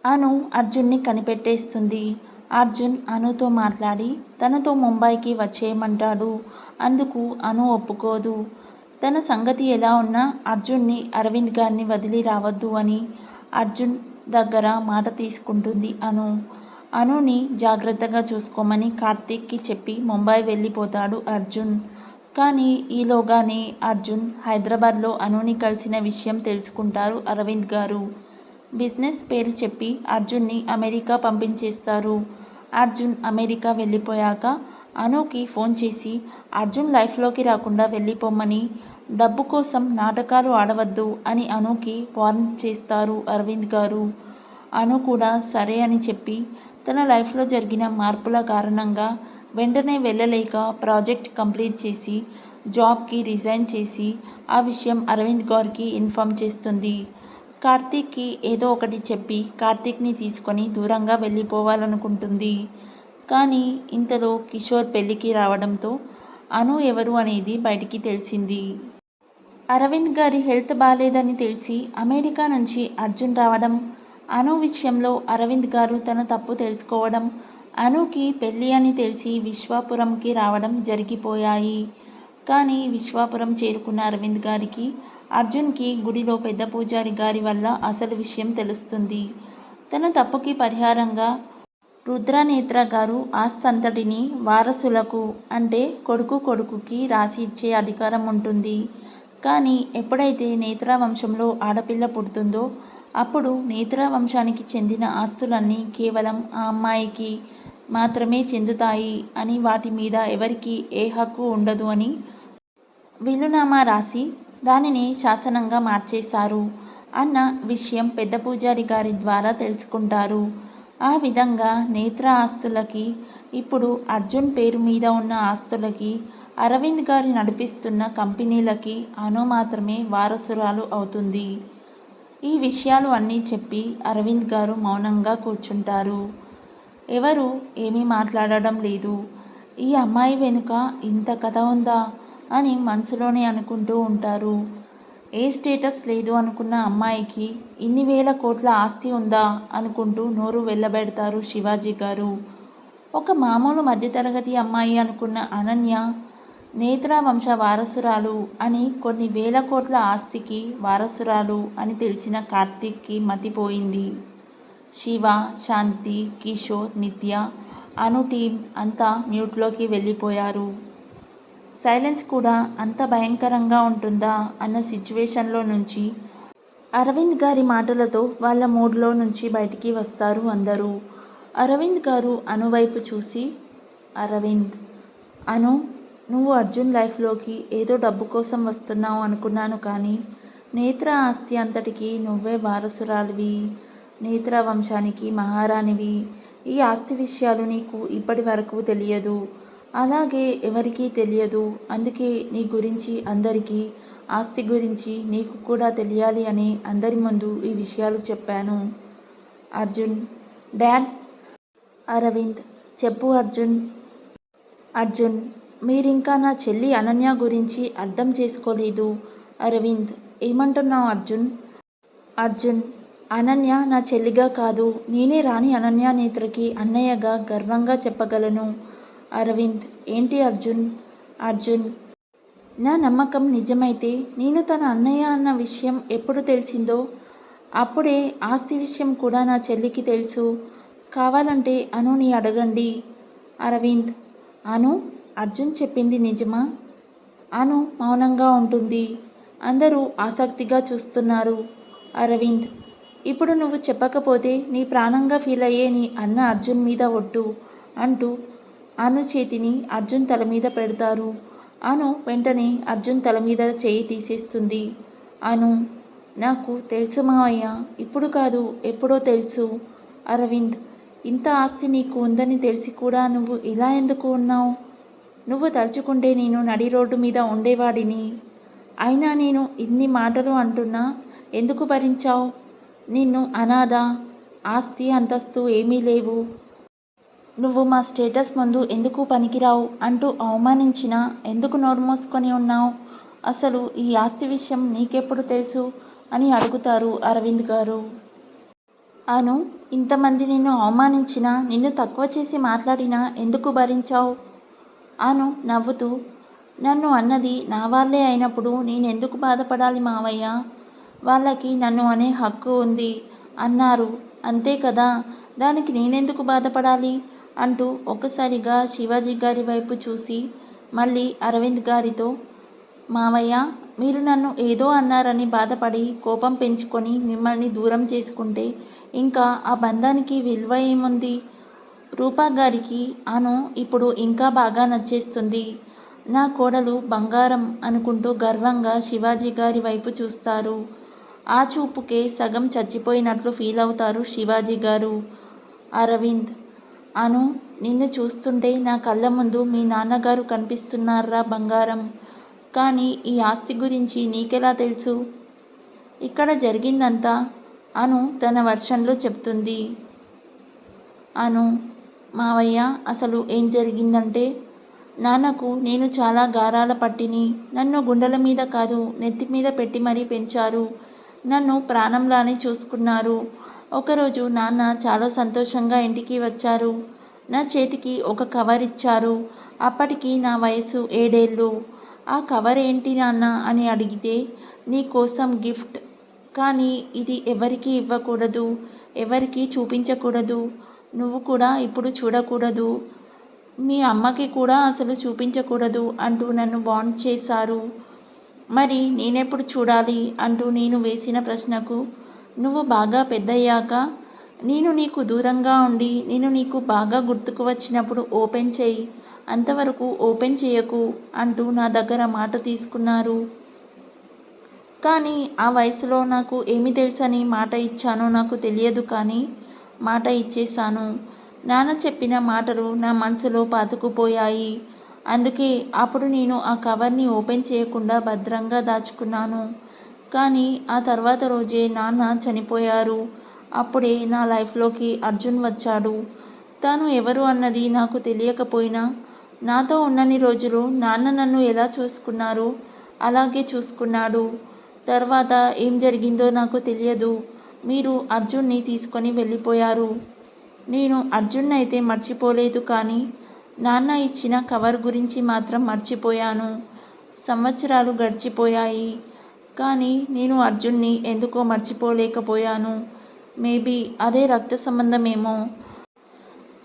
అను అర్జున్ని కనిపెట్టేస్తుంది. అర్జున్ అనుతో మాట్లాడి తనతో ముంబైకి వచ్చేయమంటాడు. అందుకు అను ఒప్పుకోదు. తన సంగతి ఎలా ఉన్నా అర్జున్ని అరవింద్ గారిని వదిలి రావద్దు అని అర్జున్ దగ్గర మాట తీసుకుంటుంది అను. అనుని జాగ్రత్తగా చూసుకోమని కార్తీక్కి చెప్పి ముంబై వెళ్ళిపోతాడు అర్జున్. కానీ ఈలోగానే అర్జున్ హైదరాబాద్లో అనుని కలిసిన విషయం తెలుసుకుంటారు అరవింద్ గారు. బిజినెస్ పేరు చెప్పి అర్జున్ని అమెరికా పంపించేస్తారు. అర్జున్ అమెరికా వెళ్ళిపోయాక అనుకి ఫోన్ చేసి అర్జున్ లైఫ్లోకి రాకుండా వెళ్ళిపోమ్మని, డబ్బు కోసం నాటకాలు ఆడవద్దు అని అనుకి వార్న్ చేస్తారు అరవింద్ గారు. అను కూడా సరే అని చెప్పి తన లైఫ్లో జరిగిన మార్పుల కారణంగా వెంటనే వెళ్ళలేక ప్రాజెక్ట్ కంప్లీట్ చేసి జాబ్కి రిజైన్ చేసి ఆ విషయం అరవింద్ గారికి ఇన్ఫామ్ చేస్తుంది. కార్తీక్కి ఏదో ఒకటి చెప్పి కార్తీక్ని తీసుకొని దూరంగా వెళ్ళిపోవాలనుకుంటుంది. కానీ ఇంతలో కిషోర్ పెళ్ళికి రావడంతో అను ఎవరు అనేది బయటికి తెలిసింది. అరవింద్ గారి హెల్త్ బాలేదని తెలిసి అమెరికా నుంచి అర్జున్ రావడం, అను విషయంలో అరవింద్ గారు తన తప్పు తెలుసుకోవడం, అనుకి పెళ్ళి అని తెలిసి విశ్వాపురంకి రావడం జరిగిపోయాయి. కానీ విశ్వాపురం చేరుకున్న అరవింద్ గారికి అర్జున్కి గుడిలో పెద్ద పూజారి గారి వల్ల అసలు విషయం తెలుస్తుంది. తన తప్పుకి పరిహారంగా రుద్రనేత్ర గారు ఆస్తంతటిని వారసులకు అంటే కొడుకుకి రాసి ఇచ్చే అధికారం ఉంటుంది. కానీ ఎప్పుడైతే నేత్రా వంశంలో ఆడపిల్ల పుడుతుందో అప్పుడు నేత్రా వంశానికి చెందిన ఆస్తులన్నీ కేవలం ఆ అమ్మాయికి మాత్రమే చెందుతాయి అని, వాటి మీద ఎవరికీ ఏ హక్కు ఉండదు అని వీలునామా రాసి దానిని శాసనంగా మార్చేశారు అన్న విషయం పెద్ద పూజారి గారి ద్వారా తెలుసుకుంటారు. ఆ విధంగా నేత్ర ఆస్తులకి, ఇప్పుడు అర్జున్ పేరు మీద ఉన్న ఆస్తులకి, అరవింద్ గారి నడిపిస్తున్న కంపెనీలకి అను మాత్రమే వారసురాలు అవుతుంది. ఈ విషయాలు అన్నీ చెప్పి అరవింద్ గారు మౌనంగా కూర్చుంటారు. ఎవరు ఏమీ మాట్లాడడం లేదు. ఈ అమ్మాయి వెనుక ఇంత కథ ఉందా అని మనసులోనే అనుకుంటూ ఉంటారు. ఏ స్టేటస్ లేదు అనుకున్న అమ్మాయికి ఇన్ని వేల కోట్ల ఆస్తి ఉందా అనుకుంటూ నోరు వెళ్ళబెడతారు శివాజీ గారు. ఒక మామూలు మధ్యతరగతి అమ్మాయి అనుకున్న అనన్య నేత్రా వంశ వారసురాలు అని, కొన్ని వేల కోట్ల ఆస్తికి వారసురాలు అని తెలిసిన కార్తీక్కి మతిపోయింది. శివ, శాంతి, కిషోర్, నిత్య, అను టీం అంతా మ్యూట్లోకి వెళ్ళిపోయారు. సైలెన్స్ కూడా అంత భయంకరంగా ఉంటుందా అన్న సిచ్యువేషన్లో నుంచి అరవింద్ గారి మాటలతో వాళ్ళ మూడ్లో నుంచి బయటికి వస్తారు అందరూ. అరవింద్ గారు అను వైపు చూసి, అరవింద్, అను, నువ్వు అర్జున్ లైఫ్లోకి ఏదో డబ్బు కోసం వస్తున్నావు అనుకున్నాను, కానీ నేత్ర ఆస్తి అంతటికి నువ్వే వారసురాలివి, నేత్ర వంశానికి మహారాణివి. ఈ ఆస్తి విషయాలు నీకు ఇప్పటి వరకు తెలియదు, అలాగే ఎవరికీ తెలియదు. అందుకే నీ గురించి అందరికీ, ఆస్తి గురించి నీకు కూడా తెలియాలి అని అందరి ముందు ఈ విషయాలు చెప్పాను. అర్జున్, డాడ్. అరవింద్, చెప్పు అర్జున్. అర్జున్, మీరింకా నా చెల్లి అనన్య గురించి అర్థం చేసుకోలేదు. అరవింద్, ఏమంటున్నావు అర్జున్? అర్జున్, అనన్య నా చెల్లిగా కాదు, నేనే రాణి అనన్య నేత్రకి అన్నయ్యగా గర్వంగా చెప్పగలను. అరవింద్, ఏంటి అర్జున్? అర్జున్, నా నమ్మకం నిజమైతే నేను తన అన్నయ్య అన్న విషయం ఎప్పుడు తెలిసిందో అప్పుడే ఆస్తి విషయం కూడా నా చెల్లికి తెలుసు. కావాలంటే అనుని అడగండి. అరవింద్, అను, అర్జున్ చెప్పింది నిజమా? అను మౌనంగా ఉంటుంది. అందరూ ఆసక్తిగా చూస్తున్నారు. అరవింద్, ఇప్పుడు నువ్వు చెప్పకపోతే నీ ప్రాణంగా ఫీల్ అయ్యే నీ అన్న అర్జున్ మీద ఒట్టు అంటూ అను చేతిని అర్జున్ తల మీద పెడతారు. అను వెంటనే అర్జున్ తల మీద చేయి తీసేస్తుంది. అను, నాకు తెలుసు మావయ్య, ఇప్పుడు కాదు ఎప్పుడో తెలుసు. అరవింద్, ఇంత ఆస్తి నీకు ఉందని తెలిసి కూడా నువ్వు ఇలా ఎందుకు ఉన్నావు? నువ్వు తలుచుకుంటే నేను నడి రోడ్డు మీద ఉండేవాడిని. అయినా నేను ఇన్ని మాటలు అంటున్నా ఎందుకు భరించావు? నిన్ను అనాథ, ఆస్తి అంతస్తు ఏమీ లేవు, నువ్వు మా స్టేటస్ ముందు ఎందుకు పనికిరావు అంటూ అవమానించినా ఎందుకు నోరు మూసుకొని ఉన్నావు? అసలు ఈ ఆస్తి విషయం నీకెప్పుడు తెలుసు అని అడుగుతారు అరవింద్ గారు. అను, ఇంతమంది నిన్ను అవమానించినా, నిన్ను తక్కువ చేసి మాట్లాడినా ఎందుకు భరించావు? అను నవ్వుతూ, నన్ను అన్నది నా వాళ్ళే అయినప్పుడు నేనెందుకు బాధపడాలి మావయ్య? వాళ్ళకి నన్ను అనే హక్కు ఉంది అన్నారు, అంతే కదా, దానికి నేనెందుకు బాధపడాలి అంటూ ఒక్కసారిగా శివాజీ గారి వైపు చూసి మళ్ళీ అరవింద్ గారితో, మావయ్య, మీరు నన్ను ఏదో అన్నారని బాధపడి కోపం పెంచుకొని మిమ్మల్ని దూరం చేసుకుంటే ఇంకా ఆ బంధానికి విలువ ఏముంది? రూపా గారికి అను ఇప్పుడు ఇంకా బాగా నచ్చేస్తుంది. నా కోడలు బంగారం అనుకుంటూ గర్వంగా శివాజీ గారి వైపు చూస్తారు. ఆ చూపుకే సగం చచ్చిపోయినట్లు ఫీల్ అవుతారు శివాజీ గారు. అరవింద్, అను, నిన్ను చూస్తుంటే నా కళ్ళ ముందు మీ నాన్నగారు కనిపిస్తున్నారా బంగారం. కానీ ఈ ఆస్తి గురించి నీకెలా తెలుసు? ఇక్కడ జరిగిందంతా అను తన వర్షన్లో చెప్తుంది. అను, మావయ్య, అసలు ఏం జరిగిందంటే, నాన్నకు నేను చాలా గారాల పట్టిని. నన్ను గుండెల మీద కాదు నెత్తి మీద పెట్టి మరీ పెంచారు. నన్ను ప్రాణంలానే చూసుకున్నారు. ఒకరోజు నాన్న చాలా సంతోషంగా ఇంటికి వచ్చారు. నా చేతికి ఒక కవర్ ఇచ్చారు. అప్పటికి నా వయసు 7 ఏళ్ళు. ఆ కవర్ ఏంటి నాన్న అని అడిగితే, నీ కోసం గిఫ్ట్, కానీ ఇది ఎవరికీ ఇవ్వకూడదు, ఎవరికీ చూపించకూడదు, నువ్వు కూడా ఇప్పుడు చూడకూడదు, మీ అమ్మకి కూడా అసలు చూపించకూడదు అంటూ నన్ను వార్న్ చేశారు. మరి నేనెప్పుడు చూడాలి అంటూ నేను వేసిన ప్రశ్నకు, నువ్వు బాగా పెద్దయ్యాక, నేను నీకు దూరంగా ఉండి నేను నీకు బాగా గుర్తుకు వచ్చినప్పుడు ఓపెన్ చేయి, అంతవరకు ఓపెన్ చేయకు అంటూ నా దగ్గర మాట తీసుకున్నారు. కానీ ఆ వయసులో నాకు ఏమి తెలుసని మాట ఇచ్చానో నాకు తెలియదు, కానీ మాట ఇచ్చేశాను. నాన్న చెప్పిన మాటలు నా మనసులో పాతుకుపోయాయి. అందుకే అప్పుడు నేను ఆ కవర్ని ఓపెన్ చేయకుండా భద్రంగా దాచుకున్నాను. కానీ ఆ తర్వాత రోజే నాన్న చనిపోయారు. అప్పుడే నా లైఫ్లోకి అర్జున్ వచ్చాడు. తాను ఎవరు అన్నది నాకు తెలియకపోయినా నాతో ఉన్నన్ని రోజులు నాన్న నన్ను ఎలా చూసుకున్నారో అలాగే చూసుకున్నాడు. తర్వాత ఏం జరిగిందో నాకు తెలియదు. మీరు అర్జున్ని తీసుకొని వెళ్ళిపోయారు. నేను అర్జున్ అయితే మర్చిపోలేదు, కానీ నాన్న ఇచ్చిన కవర్ గురించి మాత్రం మర్చిపోయాను. సంవత్సరాలు గడిచిపోయాయి, కానీ నేను అర్జున్ని ఎందుకో మర్చిపోలేకపోయాను. మేబీ అదే రక్త సంబంధమేమో.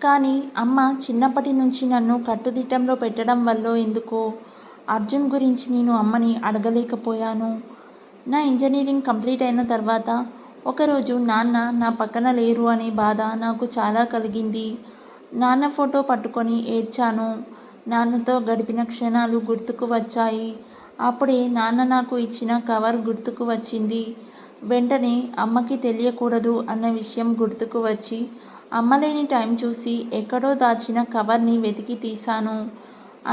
కానీ అమ్మ చిన్నప్పటి నుంచి నన్ను కట్టుదిట్టంలో పెట్టడం వల్ల ఎందుకో అర్జున్ గురించి నేను అమ్మని అడగలేకపోయాను. నా ఇంజనీరింగ్ కంప్లీట్ అయిన తర్వాత ఒకరోజు నాన్న నా పక్కన లేరు అనే బాధ నాకు చాలా కలిగింది. నాన్న ఫోటో పట్టుకొని ఏడ్చాను. నాన్నతో గడిపిన క్షణాలు గుర్తుకు వచ్చాయి. అప్పుడే నాన్న నాకు ఇచ్చిన కవర్ గుర్తుకు వచ్చింది. వెంటనే అమ్మకి తెలియకూడదు అన్న విషయం గుర్తుకు వచ్చి అమ్మ లేని టైం చూసి ఎక్కడో దాచిన కవర్ని వెతికి తీశాను.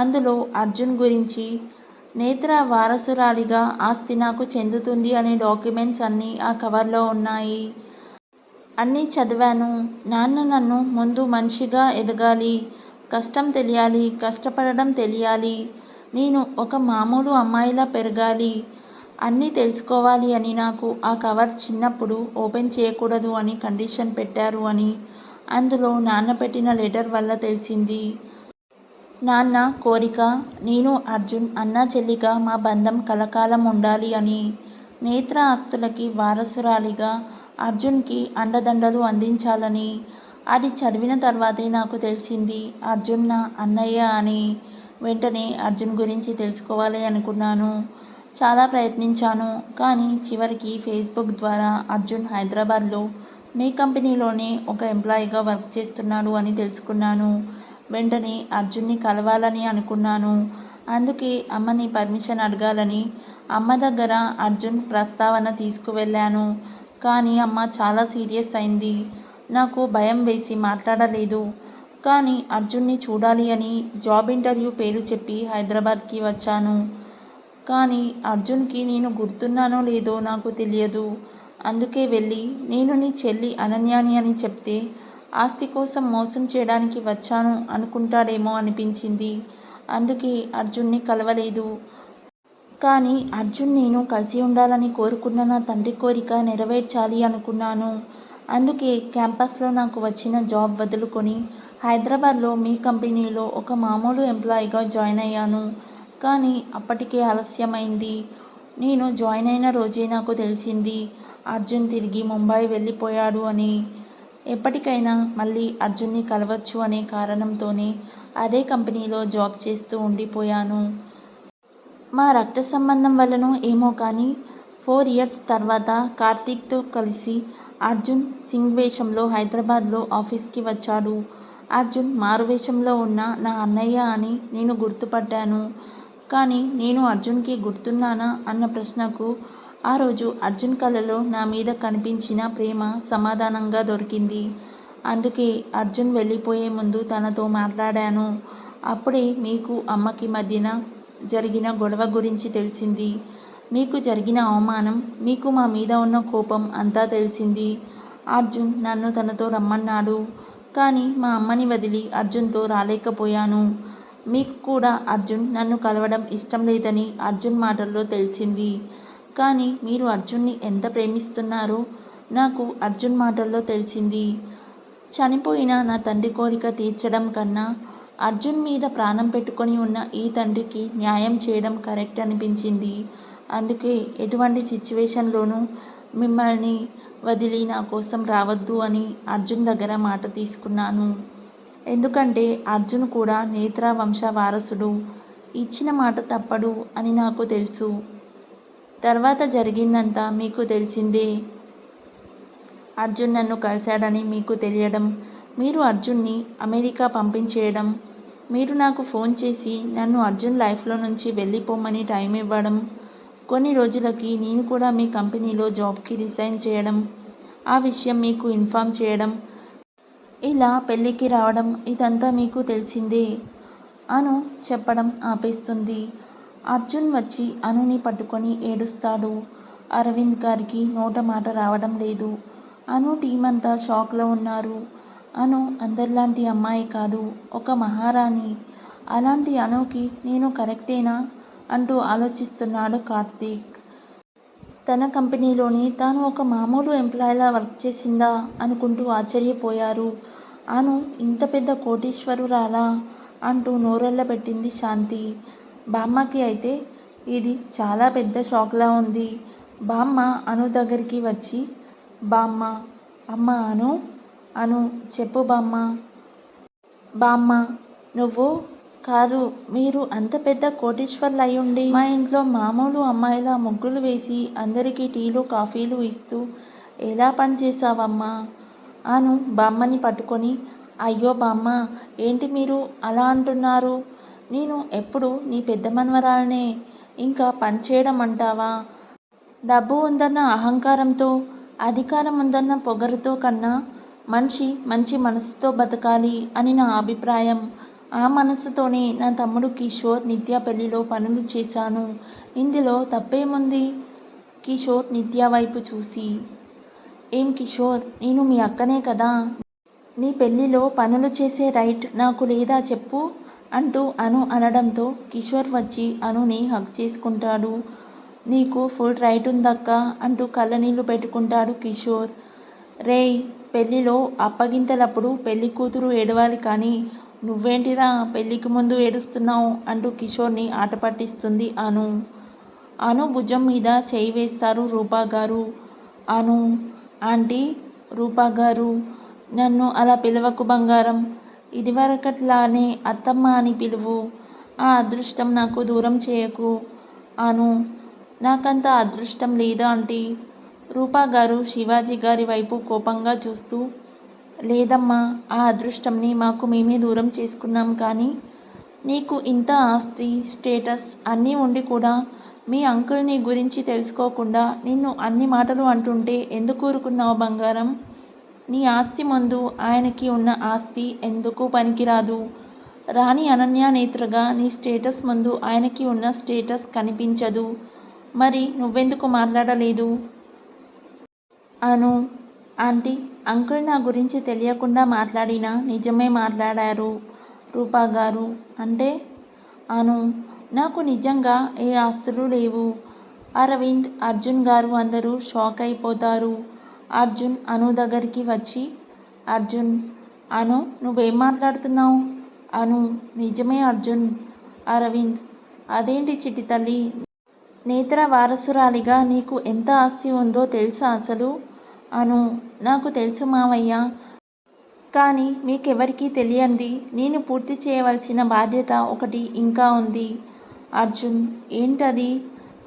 అందులో అర్జున్ గురించి, నేత్ర వారసురాలిగా ఆస్తి నాకు చెందుతుంది అనే డాక్యుమెంట్స్ అన్నీ ఆ కవర్లో ఉన్నాయి. అన్నీ చదివాను. నాన్న నన్ను ముందు మనిషిగా ఎదగాలి, కష్టం తెలియాలి, కష్టపడడం తెలియాలి, నేను ఒక మామూలు అమ్మాయిలా పెరగాలి, అన్నీ తెలుసుకోవాలి అని నాకు ఆ కవర్ చిన్నప్పుడు ఓపెన్ చేయకూడదు అని కండిషన్ పెట్టారు అని అందులో నాన్న పెట్టిన లెటర్ వల్ల తెలిసింది. నాన్న కోరిక, నేను అర్జున్ అన్నా చెల్లిగా మా బంధం కలకాలం ఉండాలి అని. నేత్ర ఆస్తులకి వారసురాలిగా అర్జున్కి అండదండలు అందించాలని. అది చదివిన తర్వాతే నాకు తెలిసింది అర్జున్ నా అన్నయ్య అని. వెంటనే అర్జున్ గురించి తెలుసుకోవాలి అనుకున్నాను. చాలా ప్రయత్నించాను, కానీ చివరికి ఫేస్బుక్ ద్వారా అర్జున్ హైదరాబాద్లో మీ కంపెనీలోనే ఒక ఎంప్లాయీగా వర్క్ చేస్తున్నాడు అని తెలుసుకున్నాను. వెంటనే అర్జున్ని కలవాలని అనుకున్నాను. అందుకే అమ్మని పర్మిషన్ అడగాలని అమ్మ దగ్గర అర్జున్ ప్రస్తావన తీసుకువెళ్ళాను. కానీ అమ్మ చాలా సీరియస్ అయింది. నాకు భయం వేసి మాట్లాడలేదు. కానీ అర్జున్ని చూడాలి అని జాబ్ ఇంటర్వ్యూ పేరు చెప్పి హైదరాబాద్కి వచ్చాను. కానీ అర్జున్కి నేను గుర్తున్నానో లేదో నాకు తెలియదు. అందుకే వెళ్ళి నేను నీ చెల్లి అనన్యాని అని చెప్తే ఆస్తి కోసం మోసం చేయడానికి వచ్చాను అనుకుంటాడేమో అనిపించింది. అందుకే అర్జున్ని కలవలేదు. కానీ అర్జున్ నేను కలిసి ఉండాలని కోరుకున్న నా తండ్రి కోరిక నెరవేర్చాలి అనుకున్నాను. అందుకే క్యాంపస్లో నాకు వచ్చిన జాబ్ వదులుకొని హైదరాబాద్లో మీ కంపెనీలో ఒక మామూలు ఎంప్లాయీగా జాయిన్ అయ్యాను. కానీ అప్పటికే ఆలస్యమైంది. నేను జాయిన్ అయిన రోజే నాకు తెలిసింది అర్జున్ తిరిగి ముంబై వెళ్ళిపోయాడు అని. ఎప్పటికైనా మళ్ళీ అర్జున్ని కలవచ్చు అనే కారణంతోనే అదే కంపెనీలో జాబ్ చేస్తూ ఉండిపోయాను. మా రక్త సంబంధం వల్లనో ఏమో కానీ 4 ఇయర్స్ తర్వాత కార్తీక్తో కలిసి అర్జున్ సింగ్ వేషంలో హైదరాబాద్లో ఆఫీస్కి వచ్చాడు. అర్జున్ మారువేషంలో ఉన్న నా అన్నయ్య అని నేను గుర్తుపట్టాను. కానీ నేను అర్జున్కి గుర్తున్నానా అన్న ప్రశ్నకు ఆ రోజు అర్జున్ కళ్ళలో నా మీద కనిపించిన ప్రేమ సమాధానంగా దొరికింది. అందుకే అర్జున్ వెళ్ళిపోయే ముందు తనతో మాట్లాడాను. అప్పుడే మీకు అమ్మకి మధ్యన జరిగిన గొడవ గురించి తెలిసింది. మీకు జరిగిన అవమానం, మీకు మా మీద ఉన్న కోపం అంతా తెలిసింది. అర్జున్ నన్ను తనతో రమ్మన్నాడు. కానీ మా అమ్మని వదిలి అర్జున్తో రాలేకపోయాను. మీకు కూడా అర్జున్ నన్ను కలవడం ఇష్టం లేదని అర్జున్ మాటల్లో తెలిసింది. కానీ మీరు అర్జున్ని ఎంత ప్రేమిస్తున్నారో నాకు అర్జున్ మాటల్లో తెలిసింది. చనిపోయిన నా తండ్రి కోరిక తీర్చడం కన్నా అర్జున్ మీద ప్రాణం పెట్టుకొని ఉన్న ఈ తండ్రికి న్యాయం చేయడం కరెక్ట్ అనిపించింది. అందుకే ఎటువంటి సిచ్యువేషన్లోనూ మిమ్మల్ని వదిలి నా కోసం రావద్దు అని అర్జున్ దగ్గర మాట తీసుకున్నాను. ఎందుకంటే అర్జున్ కూడా నేత్ర వంశ వారసుడు. ఇచ్చిన మాట తప్పడు అని నాకు తెలుసు. తర్వాత జరిగిందంతా మీకు తెలిసిందే. అర్జున్ నన్ను కలిశాడని మీకు తెలియడం, మీరు అర్జున్ని అమెరికా పంపించేయడం, మీరు నాకు ఫోన్ చేసి నన్ను అర్జున్ లైఫ్లో నుంచి వెళ్ళిపోమని టైం ఇవ్వడం, కొన్ని రోజులకి నేను కూడా మీ కంపెనీలో జాబ్కి రిజైన్ చేయడం, ఆ విషయం మీకు ఇన్ఫామ్ చేయడం, ఇలా పెళ్ళికి రావడం ఇదంతా మీకు తెలిసిందే. అను చెప్పడం ఆపేస్తుంది. అర్జున్ వచ్చి అనుని పట్టుకొని ఏడుస్తాడు. అరవింద్ గారికి నోట మాట రావడం లేదు. అను టీం అంతా షాక్లో ఉన్నారు. అను అందరిలాంటి అమ్మాయి కాదు, ఒక మహారాణి. అలాంటి అనుకి నేను కరెక్టేనా అంటూ ఆలోచిస్తున్నాడు కార్తీక్. తన కంపెనీలోని తాను ఒక మామూలు ఎంప్లాయీలా వర్క్ చేసిందా అనుకుంటూ ఆశ్చర్యపోయారు. అను ఇంత పెద్ద కోటీశ్వరురాలా అంటూ నోరెళ్ళబెట్టింది శాంతి. బామ్మకి అయితే ఇది చాలా పెద్ద షాక్లా ఉంది. బామ్మ అను దగ్గరికి వచ్చి, బామ్మ, అమ్మ అను, అను చెప్పు బామ్మ. బామ్మ, నువ్వు కాదు, మీరు అంత పెద్ద కోటీశ్వర్లు అయ్యుండి మా ఇంట్లో మామూలు అమ్మాయిలా ముగ్గులు వేసి అందరికీ టీలు కాఫీలు ఇస్తూ ఎలా పనిచేసావమ్మా? అను బామ్మని పట్టుకొని, అయ్యో బామ్మ, ఏంటి మీరు అలా అంటున్నారు? నేను ఎప్పుడు నీ పెద్ద మనవరాలనే, ఇంకా పనిచేయడం అంటావా? డబ్బు ఉందన్న అహంకారంతో, అధికారం ఉందన్న పొగరుతో కన్నా మనిషి మంచి మనసుతో బతకాలి అని నా అభిప్రాయం. ఆ మనసుతోనే నా తమ్ముడు కిషోర్ నిత్య పెళ్లిలో పనులు చేశాను. ఇందులో తప్పేముంది? కిషోర్ నిత్య వైపు చూసి, ఏం కిషోర్, నేను మీ అక్కనే కదా, నీ పెళ్లిలో పనులు చేసే రైట్ నాకు లేదా చెప్పు అంటూ అను అనడంతో కిషోర్ వచ్చి అనుని హగ్ చేసుకుంటాడు. నీకు ఫుల్ రైట్ ఉందక్క అంటూ కళ్ళనీళ్ళు పెట్టుకుంటాడు కిషోర్. రేయ్, పెళ్లిలో అప్పగింతలప్పుడు పెళ్లి కూతురు ఏడవాలి కానీ నువ్వేంటిరా పెళ్లికి ముందు ఏడుస్తున్నావు అంటూ కిషోర్ని ఆట పట్టిస్తుంది అను. అను భుజం మీద చేయి వేస్తారు రూపా గారు. అను ఆంటీ, రూపా గారు, నన్ను అలా పిలవకు బంగారం, ఇదివరకట్లానే అత్తమ్మ అని పిలువు. ఆ అదృష్టం నాకు దూరం చేయకు. అను, నాకంత అదృష్టం లేదా ఆంటీ. రూపా గారు శివాజీ గారి వైపు కోపంగా చూస్తూ, లేదమ్మా, ఆ అదృష్టంని మాకు మేమే దూరం చేసుకున్నాం. కానీ నీకు ఇంత ఆస్తి, స్టేటస్ అన్నీ ఉండి కూడా మీ అంకుల్ నీ గురించి తెలుసుకోకుండా నిన్ను అన్ని మాటలు అంటుంటే ఎందుకు ఊరుకున్నావు బంగారం? నీ ఆస్తి ముందు ఆయనకి ఉన్న ఆస్తి ఎందుకు పనికిరాదు? రాణి అనన్య నేత్రగా నీ స్టేటస్ ముందు ఆయనకి ఉన్న స్టేటస్ కనిపించదు. మరి నువ్వెందుకు మాట్లాడలేదు? అను, ఆంటీ, అంకుల్ నా గురించి తెలియకుండా మాట్లాడినా నిజమే మాట్లాడారు రూపా గారు. అంటే? అను, నాకు నిజంగా ఏ ఆస్తులు లేవు. అరవింద్, అర్జున్ గారు అందరూ షాక్ అయిపోతారు. అర్జున్ అను దగ్గరికి వచ్చి, అర్జున్, అను నువ్వేం మాట్లాడుతున్నావు? అను, నిజమే అర్జున్. అరవింద్, అదేంటి చిట్టి తల్లి, నేత్ర వారసురాలిగా నీకు ఎంత ఆస్తి ఉందో తెలుసా అసలు? అను, నాకు తెలుసు మావయ్య. కానీ మీకెవరికీ తెలియంది నేను పూర్తి చేయవలసిన బాధ్యత ఒకటి ఇంకా ఉంది. అర్జున్, ఏంటది?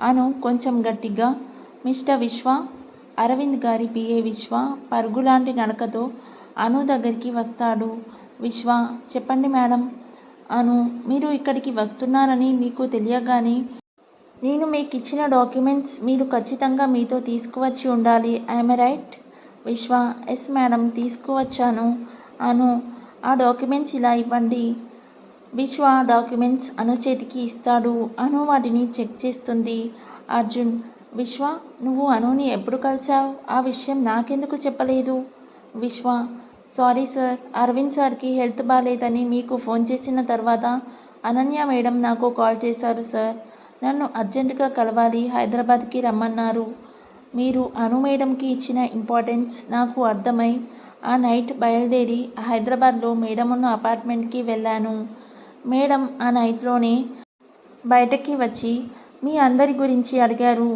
అను కొంచెం గట్టిగా. మిస్టర్ విశ్వ, అరవింద్ గారి పిఏ విశ్వ పరుగులాంటి నడకతో అను దగ్గరికి వస్తాడు. విశ్వ, చెప్పండి మేడం. అను, మీరు ఇక్కడికి వస్తున్నారని మీకు తెలియగానే నేను మీకు ఇచ్చిన డాక్యుమెంట్స్ మీరు ఖచ్చితంగా మీతో తీసుకువచ్చి ఉండాలి. I'm right? విశ్వ, ఎస్ మేడం, తీసుకువచ్చాను. అను, ఆ డాక్యుమెంట్స్ ఇలా ఇవ్వండి. విశ్వ డాక్యుమెంట్స్ అను చేతికి ఇస్తాడు. అను వాటిని చెక్ చేస్తుంది. అర్జున్, విశ్వ, నువ్వు అనుని ఎప్పుడు కలిసావు? ఆ విషయం నాకెందుకు చెప్పలేదు? విశ్వ, సారీ సార్, అరవింద్ సార్కి హెల్త్ బాగాలేదని మీకు ఫోన్ చేసిన తర్వాత అనన్య మేడం నాకు కాల్ చేశారు సార్. నన్ను అర్జెంటుగా కలవాలి, హైదరాబాద్కి రమ్మన్నారు. మీరు అను మేడంకి ఇచ్చిన ఇంపార్టెన్స్ నాకు అర్థమై ఆ నైట్ బయలుదేరి హైదరాబాద్లో మేడం ఉన్న అపార్ట్మెంట్కి వెళ్ళాను. మేడం ఆ నైట్లోనే బయటకి వచ్చి మీ అందరి గురించి అడిగారు.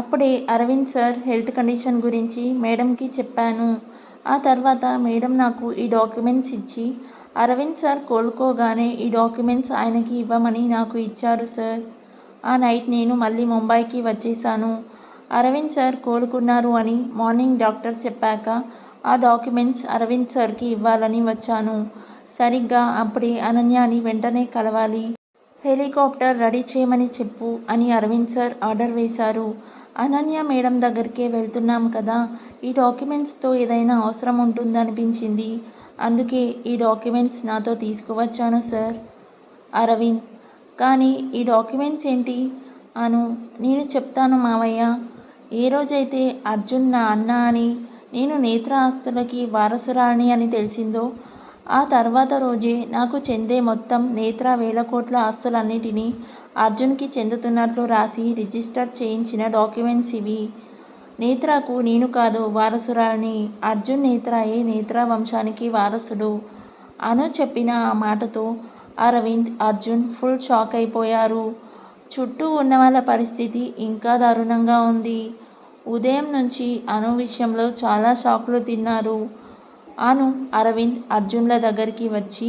అప్పుడే అరవింద్ సార్ హెల్త్ కండిషన్ గురించి మేడంకి చెప్పాను. ఆ తర్వాత మేడం నాకు ఈ డాక్యుమెంట్స్ ఇచ్చి అరవింద్ సార్ కోలుకోగానే ఈ డాక్యుమెంట్స్ ఆయనకి ఇవ్వమని నాకు ఇచ్చారు సార్. ఆ నైట్ నేను మళ్ళీ ముంబైకి వచ్చేసాను. అరవింద్ సార్ కోలుకున్నారు అని మార్నింగ్ డాక్టర్ చెప్పాక ఆ డాక్యుమెంట్స్ అరవింద్ సార్కి ఇవ్వాలని వచ్చాను. సరిగ్గా అప్పుడే అనన్యని వెంటనే కలవాలి, హెలికాప్టర్ రెడీ చేయమని చెప్పు అని అరవింద్ సార్ ఆర్డర్ వేశారు. అనన్య మేడం దగ్గరికే వెళ్తున్నాం కదా, ఈ డాక్యుమెంట్స్తో ఏదైనా అవసరం ఉంటుందనిపించింది. అందుకే ఈ డాక్యుమెంట్స్ నాతో తీసుకువచ్చాను సార్. అరవింద్, కానీ ఈ డాక్యుమెంట్స్ ఏంటి? అను, నేను చెప్తాను మావయ్య. ఏ రోజైతే అర్జున్ నా అన్న అని, నేను నేత్ర ఆస్తులకి వారసురాలిని అని తెలిసిందో ఆ తర్వాత రోజే నాకు చెందే మొత్తం నేత్ర వేల కోట్ల ఆస్తులన్నిటినీ అర్జున్కి చెందుతున్నట్లు రాసి రిజిస్టర్ చేయించిన డాక్యుమెంట్స్ ఇవి. నేత్రకు నేను కాదు వారసురాలిని, అర్జున్ నేత్రాయే నేత్ర వంశానికి వారసుడు. అను చెప్పిన ఆ మాటతో అరవింద్, అర్జున్ ఫుల్ షాక్ అయిపోయారు. చుట్టూ ఉన్న వాళ్ళ పరిస్థితి ఇంకా దారుణంగా ఉంది. ఉదయం నుంచి అను విషయంలో చాలా షాక్లు తిన్నారు. అను అరవింద్, అర్జున్ల దగ్గరికి వచ్చి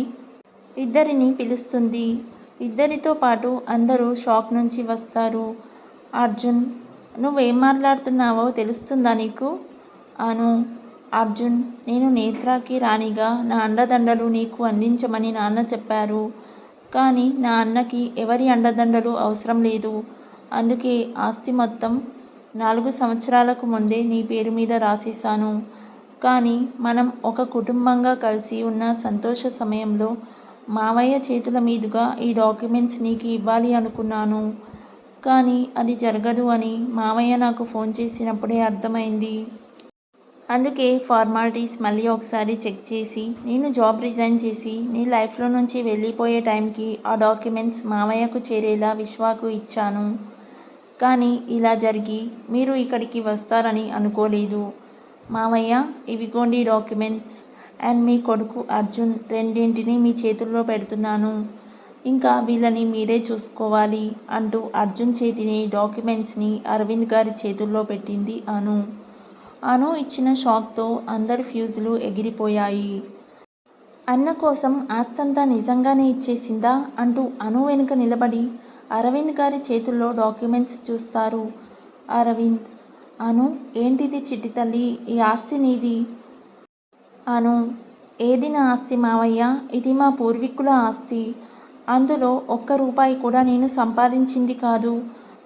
ఇద్దరిని పిలుస్తుంది. ఇద్దరితో పాటు అందరూ షాక్ నుంచి వస్తారు. అర్జున్, నువ్వేం మాట్లాడుతున్నావో తెలుస్తుందా నీకు? అను, అర్జున్, నేను నేత్రాకి రాణిగా నా అండదండలు నీకు అందించమని నాన్న చెప్పారు. కానీ నా అన్నకి ఎవరి అండదండలు అవసరం లేదు. అందుకే ఆస్తి మొత్తం 4 సంవత్సరాలకు ముందే నీ పేరు మీద రాసేశాను. కానీ మనం ఒక కుటుంబంగా కలిసి ఉన్న సంతోష సమయంలో మావయ్య చేతుల మీదుగా ఈ డాక్యుమెంట్స్ నీకు ఇవ్వాలి అనుకున్నాను. కానీ అది జరగదు అని మావయ్య నాకు ఫోన్ చేసినప్పుడే అర్థమైంది. అందుకే ఫార్మాలిటీస్ మళ్ళీ ఒకసారి చెక్ చేసి నేను జాబ్ రిజైన్ చేసి నీ లైఫ్లో నుంచి వెళ్ళిపోయే టైంకి ఆ డాక్యుమెంట్స్ మావయ్యకు చేరేలా విశ్వాకు ఇచ్చాను. కానీ ఇలా జరిగి మీరు ఇక్కడికి వస్తారని అనుకోలేదు. మావయ్య, ఇవిగోండి డాక్యుమెంట్స్, అండ్ మీ కొడుకు అర్జున్ రెండింటిని మీ చేతుల్లో పెడుతున్నాను. ఇంకా వీళ్ళని మీరే చూసుకోవాలి అంటూ అర్జున్ చేతిని డాక్యుమెంట్స్ని అరవింద్ గారి చేతుల్లో పెట్టింది అను. అను ఇచ్చిన షాక్తో అందరి ఫ్యూజులు ఎగిరిపోయాయి. అన్న కోసం ఆస్తంతా నిజంగానే ఇచ్చేసిందా అంటూ అను వెనుక నిలబడి అరవింద్ గారి చేతుల్లో డాక్యుమెంట్స్ చూస్తారు. అరవింద్, అను, ఏంటిది చిట్టి తల్లి, ఈ ఆస్తి నీది? అను, ఏది నా ఆస్తి మావయ్య? ఇది మా పూర్వీకుల ఆస్తి. అందులో ఒక్క రూపాయి కూడా నేను సంపాదించింది కాదు.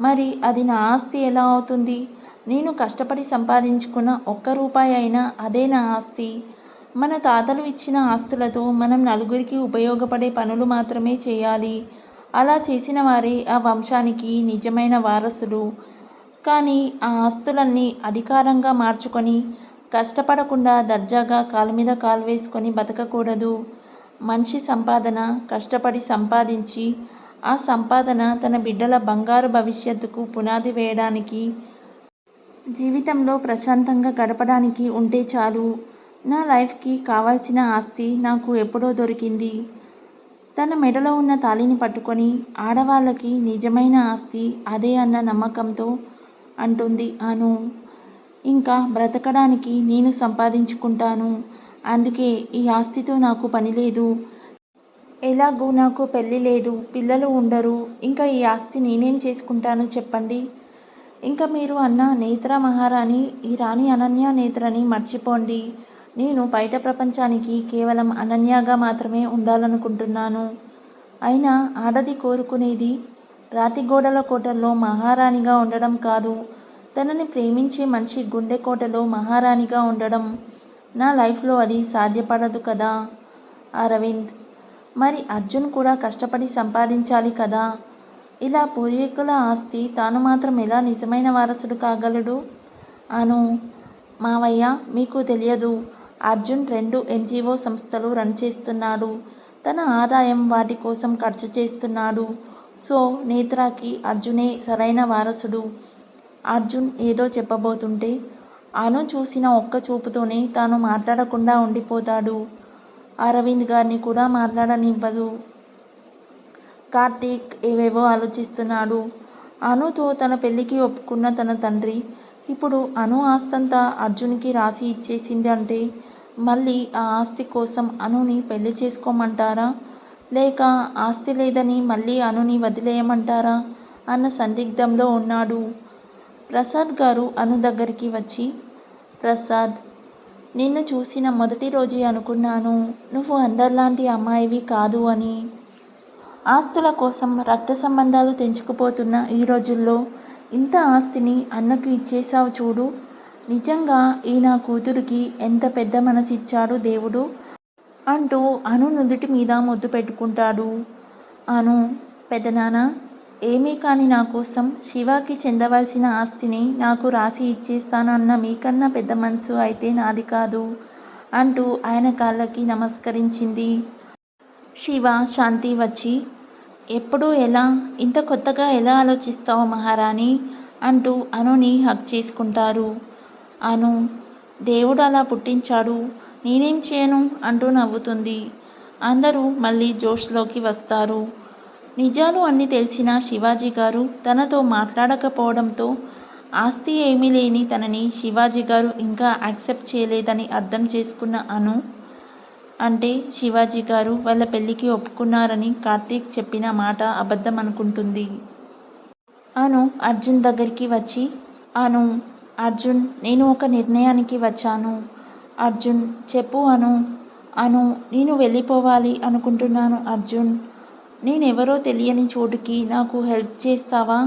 మరి అది నా ఆస్తి ఎలా అవుతుంది? నేను కష్టపడి సంపాదించుకున్న ఒక్క రూపాయి అయినా అదే నా ఆస్తి. మన తాతలు ఇచ్చిన ఆస్తులతో మనం నలుగురికి ఉపయోగపడే పనులు మాత్రమే చేయాలి. అలా చేసిన వారే ఆ వంశానికి నిజమైన వారసులు. కానీ ఆ ఆస్తులన్నీ అధికారంగా మార్చుకొని కష్టపడకుండా దర్జాగా కాలు మీద కాలు వేసుకొని బతకకూడదు. మనిషి సంపాదన కష్టపడి సంపాదించి ఆ సంపాదన తన బిడ్డల బంగారు భవిష్యత్తుకు పునాది వేయడానికి, జీవితంలో ప్రశాంతంగా గడపడానికి ఉంటే చాలు. నా లైఫ్కి కావాల్సిన ఆస్తి నాకు ఎప్పుడో దొరికింది. తన మెడలో ఉన్న తాళిని పట్టుకొని ఆడవాళ్ళకి నిజమైన ఆస్తి అదే అన్న నమ్మకంతో అంటుంది అను. ఇంకా బ్రతకడానికి నేను సంపాదించుకుంటాను. అందుకే ఈ ఆస్తితో నాకు పని లేదు. ఎలాగూ నాకు పెళ్ళి లేదు, పిల్లలు ఉండరు. ఇంకా ఈ ఆస్తి నేనేం చేసుకుంటాను చెప్పండి. ఇంకా మీరు అన్న నేత్ర మహారాణి ఈ రాణి అనన్య నేత్రని మర్చిపోండి. నేను బయట ప్రపంచానికి కేవలం అనన్యగా మాత్రమే ఉండాలనుకుంటున్నాను. అయినా ఆడది కోరుకునేది రాతి గోడల కోటల్లో మహారాణిగా ఉండడం కాదు, తనని ప్రేమించే మనిషి గుండె కోటలో మహారాణిగా ఉండడం. నా లైఫ్లో అది సాధ్యపడదు కదా అరవింద్. మరి అర్జున్ కూడా కష్టపడి సంపాదించాలి కదా. ఇలా పూర్వీకుల ఆస్తి తాను మాత్రం ఎలా నిజమైన వారసుడు కాగలడు? అను. మావయ్య మీకు తెలియదు. అర్జున్ 2 NGO సంస్థలు రన్ చేస్తున్నాడు. తన ఆదాయం వాటి కోసం ఖర్చు చేస్తున్నాడు. సో నేత్రాకి అర్జునే సరైన వారసుడు. అర్జున్ ఏదో చెప్పబోతుంటే అను చూసిన ఒక్క చూపుతోనే తాను మాట్లాడకుండా ఉండిపోతాడు. అరవింద్ గారిని కూడా మాట్లాడనివ్వదు. కార్తీక్ ఏవేవో ఆలోచిస్తున్నాడు. అనుతో తన పెళ్ళికి ఒప్పుకున్న తన తండ్రి ఇప్పుడు అను ఆస్తంతా అర్జున్కి రాసి ఇచ్చేసింది అంటే మళ్ళీ ఆ ఆస్తి కోసం అనుని పెళ్లి చేసుకోమంటారా, లేక ఆస్తి లేదని మళ్ళీ అనుని వదిలేయమంటారా అన్న సందిగ్ధంలో ఉన్నాడు. ప్రసాద్ గారు అను దగ్గరికి వచ్చి, ప్రసాద్, నిన్ను చూసిన మొదటి రోజే అనుకున్నాను నువ్వు అందరిలాంటి అమ్మాయివి కాదు అని. ఆస్తుల కోసం రక్త సంబంధాలు తెంచుకుపోతున్న ఈ రోజుల్లో ఇంత ఆస్తిని అన్నకు ఇచ్చేశావు చూడు. నిజంగా ఈ నా కూతురికి ఎంత పెద్ద మనసిచ్చాడు దేవుడు అంటూ అను నుదుటి మీద ముద్దు పెట్టుకుంటాడు. అను, పెదనాన్న, ఏమీ కాని నా కోసం శివాకి చెందవలసిన ఆస్తిని నాకు రాసి ఇచ్చేస్తాను అన్న మీకన్నా పెద్ద మనసు అయితే నాది కాదు అంటూ ఆయన కాళ్ళకి నమస్కరించింది. శివ, శాంతి వచ్చి, ఎప్పుడు ఎలా ఇంత కొత్తగా ఎలా ఆలోచిస్తావు మహారాణి అంటూ అనుని హగ్ చేసుకుంటారు. అను, దేవుడు అలా పుట్టించాడు, నేనేం చేయను అంటూ నవ్వుతుంది. అందరూ మళ్ళీ జోష్లోకి వస్తారు. నిజాలు అన్నీ తెలిసిన శివాజీ గారు తనతో మాట్లాడకపోవడంతో ఆస్తి ఏమీ లేని తనని శివాజీ గారు ఇంకా యాక్సెప్ట్ చేయలేదని అర్థం చేసుకున్న అను, అంటే శివాజీ గారు వాళ్ళ పెళ్ళికి ఒప్పుకున్నారని కార్తీక్ చెప్పిన మాట అబద్ధం అనుకుంటుంది. అను అర్జున్ దగ్గరికి వచ్చి, అను, అర్జున్, నేను ఒక నిర్ణయానికి వచ్చాను. అర్జున్, చెప్పు అను. అను, నేను వెళ్ళిపోవాలి అనుకుంటున్నాను అర్జున్. నేనెవరో తెలియని చోటుకి నాకు హెల్ప్ చేస్తావా?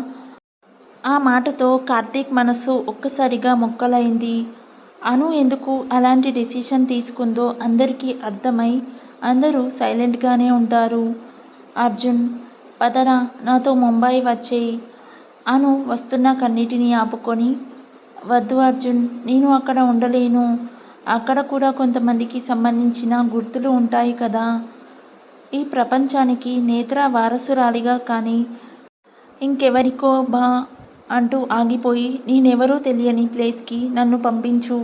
ఆ మాటతో కార్తీక్ మనస్సు ఒక్కసారిగా మొక్కలైంది. అను ఎందుకు అలాంటి డెసిషన్ తీసుకుందో అందరికీ అర్థమై అందరూ సైలెంట్గానే ఉంటారు. అర్జున్, పదరా నాతో ముంబై వచ్చేయి. అను వస్తున్న కన్నిటిని ఆపుకొని, వద్దు అర్జున్, నేను అక్కడ ఉండలేను. అక్కడ కూడా కొంతమందికి సంబంధించిన గుర్తులు ఉంటాయి కదా. ఈ ప్రపంచానికి నేత్ర వారసురాలిగా కానీ ఇంకెవరికో బా అంటూ ఆగిపోయి, నేనెవరో తెలియని ప్లేస్కి నన్ను పంపించు.